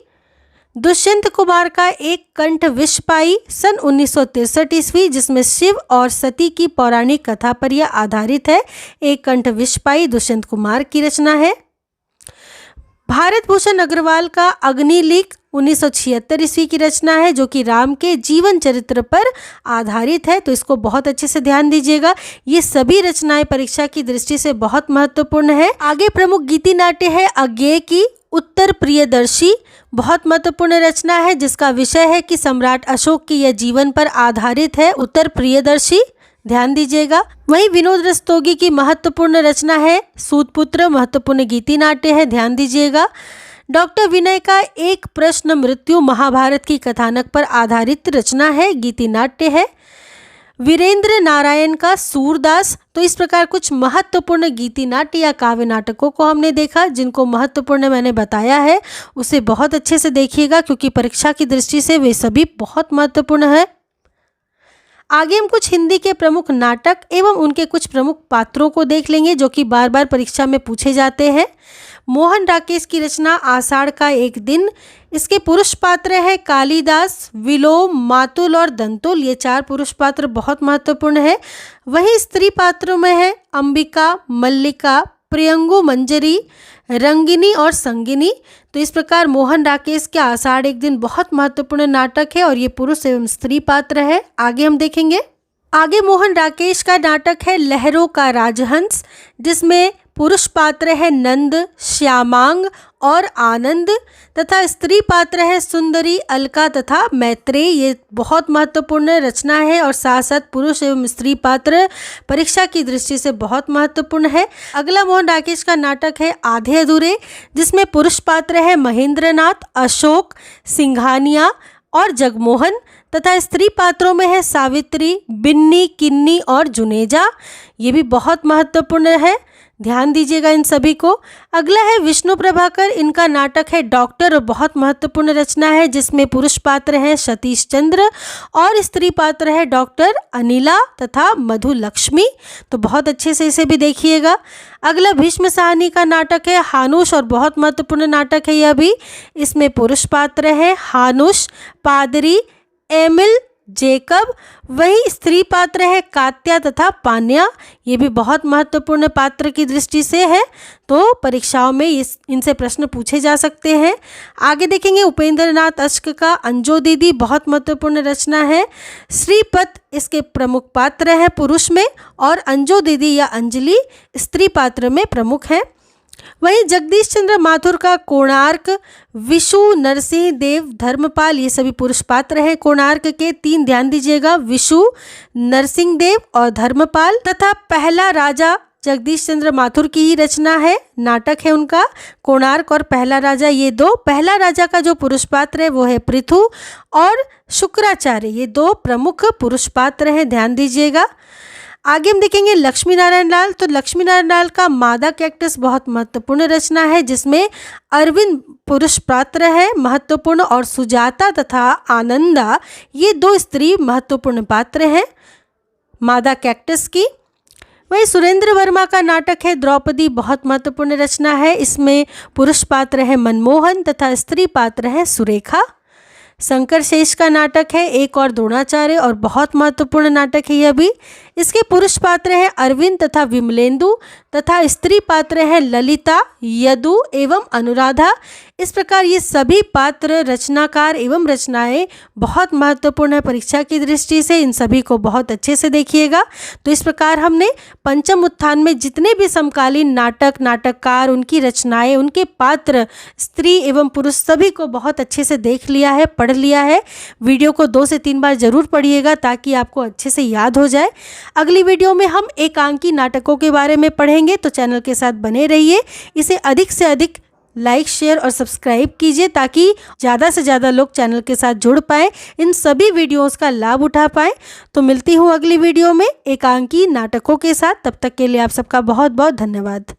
दुष्यंत कुमार का एक कंठ विष पाई सन 1963 ईस्वी, जिसमें शिव और सती की पौराणिक कथा पर यह आधारित है। एक कंठ विष पाई दुष्यंत कुमार की रचना है। भारत भूषण अग्रवाल का अग्निलिक 1976 ईस्वी की रचना है, जो कि राम के जीवन चरित्र पर आधारित है, तो इसको बहुत अच्छे से ध्यान दीजिएगा। ये सभी रचनाएं परीक्षा की दृष्टि से बहुत महत्वपूर्ण है। आगे प्रमुख गीति नाट्य है अज्ञेय की उत्तर प्रियदर्शी। बहुत महत्वपूर्ण रचना है, जिसका विषय है कि सम्राट अशोक की यह जीवन पर आधारित है। उत्तर प्रियदर्शी, ध्यान दीजिएगा। वहीं विनोद रस्तोगी की महत्वपूर्ण रचना है सूतपुत्र। महत्वपूर्ण गीति नाट्य है, ध्यान दीजिएगा। डॉक्टर विनय का एक प्रश्न मृत्यु महाभारत की कथानक पर आधारित रचना है, गीति नाट्य है। वीरेंद्र नारायण का सूरदास। तो इस प्रकार कुछ महत्वपूर्ण गीति नाट्य या काव्य नाटकों को हमने देखा, जिनको महत्वपूर्ण मैंने बताया है उसे बहुत अच्छे से देखिएगा, क्योंकि परीक्षा की दृष्टि से वे सभी बहुत महत्वपूर्ण है। आगे हम कुछ हिंदी के प्रमुख नाटक एवं उनके कुछ प्रमुख पात्रों को देख लेंगे, जो कि बार बार परीक्षा में पूछे जाते हैं। मोहन राकेश की रचना आषाढ़ का एक दिन। इसके पुरुष पात्र है कालिदास, विलोम, मातुल और दंतुल। ये 4 पुरुष पात्र बहुत महत्वपूर्ण है। वहीं स्त्री पात्रों में है अंबिका, मल्लिका, प्रियंगु, मंजरी, रंगिनी और संगिनी। तो इस प्रकार मोहन राकेश के आषाढ़ एक दिन बहुत महत्वपूर्ण नाटक है, और ये पुरुष एवं स्त्री पात्र है। आगे हम देखेंगे। आगे मोहन राकेश का नाटक है लहरों का राजहंस, जिसमें पुरुष पात्र है नंद, श्यामांग और आनंद, तथा स्त्री पात्र है सुंदरी, अलका तथा मैत्रेय। ये बहुत महत्वपूर्ण रचना है, और साथ साथ पुरुष एवं स्त्री पात्र परीक्षा की दृष्टि से बहुत महत्वपूर्ण है। अगला मोहन राकेश का नाटक है आधे अधूरे, जिसमें पुरुष पात्र है महेंद्रनाथ, अशोक, सिंघानिया और जगमोहन, तथा स्त्री पात्रों में है सावित्री, बिन्नी, किन्नी और जुनेजा। ये भी बहुत महत्वपूर्ण है, ध्यान दीजिएगा इन सभी को। अगला है विष्णु प्रभाकर। इनका नाटक है डॉक्टर, और बहुत महत्वपूर्ण रचना है, जिसमें पुरुष पात्र हैं सतीश चंद्र और स्त्री पात्र है डॉक्टर अनिला तथा मधु लक्ष्मी। तो बहुत अच्छे से इसे भी देखिएगा। अगला भीष्म साहनी का नाटक है हानुष, और बहुत महत्वपूर्ण नाटक है यह भी। इसमें पुरुष पात्र है हानुष, पादरी, एमिल, जेकब। वही स्त्री पात्र है कात्या तथा पान्या। ये भी बहुत महत्वपूर्ण पात्र की दृष्टि से है, तो परीक्षाओं में इनसे प्रश्न पूछे जा सकते हैं। आगे देखेंगे उपेंद्र नाथ अश्क का अंजो दीदी। बहुत महत्वपूर्ण रचना है। श्रीपत इसके प्रमुख पात्र हैं पुरुष में, और अंजो दीदी या अंजलि स्त्री पात्र में प्रमुख है। वहीं जगदीश चंद्र माथुर का कोणार्क, विशु, नरसिंह देव, धर्मपाल, ये सभी पुरुष पात्र हैं। कोणार्क के 3 ध्यान दीजिएगा, विशु, नरसिंह देव और धर्मपाल। तथा पहला राजा जगदीश चंद्र माथुर की ही रचना है, नाटक है उनका कोणार्क और पहला राजा। ये 2, पहला राजा का जो पुरुष पात्र है वो है पृथु और शुक्राचार्य। ये 2 प्रमुख पुरुष पात्र हैं, ध्यान दीजिएगा। आगे हम देखेंगे लक्ष्मी नारायण लाल। तो लक्ष्मी नारायण लाल का मादा कैक्टस बहुत महत्वपूर्ण रचना है, जिसमें अरविंद पुरुष पात्र है महत्वपूर्ण, और सुजाता तथा आनंदा ये 2 स्त्री महत्वपूर्ण पात्र हैं मादा कैक्टस की। वहीं सुरेंद्र वर्मा का नाटक है द्रौपदी। बहुत महत्वपूर्ण रचना है। इसमें पुरुष पात्र है मनमोहन तथा स्त्री पात्र है सुरेखा। शंकर शेष का नाटक है, एक और द्रोणाचार्य, और बहुत महत्वपूर्ण नाटक है यह भी। इसके पुरुष पात्र हैं अरविंद तथा विमलेंदु तथा स्त्री पात्र हैं ललिता, यदु एवं अनुराधा। इस प्रकार ये सभी पात्र, रचनाकार एवं रचनाएं बहुत महत्वपूर्ण है परीक्षा की दृष्टि से। इन सभी को बहुत अच्छे से देखिएगा। तो इस प्रकार हमने पंचम उत्थान में जितने भी समकालीन नाटक, नाटककार, उनकी रचनाएं, उनके पात्र, स्त्री एवं पुरुष, सभी को बहुत अच्छे से देख लिया है, पढ़ लिया है। वीडियो को 2 से 3 बार जरूर पढ़िएगा ताकि आपको अच्छे से याद हो जाए। अगली वीडियो में हम एकांकी नाटकों के बारे में पढ़ेंगे, तो चैनल के साथ बने रहिए। इसे अधिक से अधिक लाइक, शेयर और सब्सक्राइब कीजिए ताकि ज़्यादा से ज़्यादा लोग चैनल के साथ जुड़ पाएँ, इन सभी वीडियोस का लाभ उठा पाएँ। तो मिलती हूँ अगली वीडियो में एकांकी नाटकों के साथ। तब तक के लिए आप सबका बहुत बहुत धन्यवाद।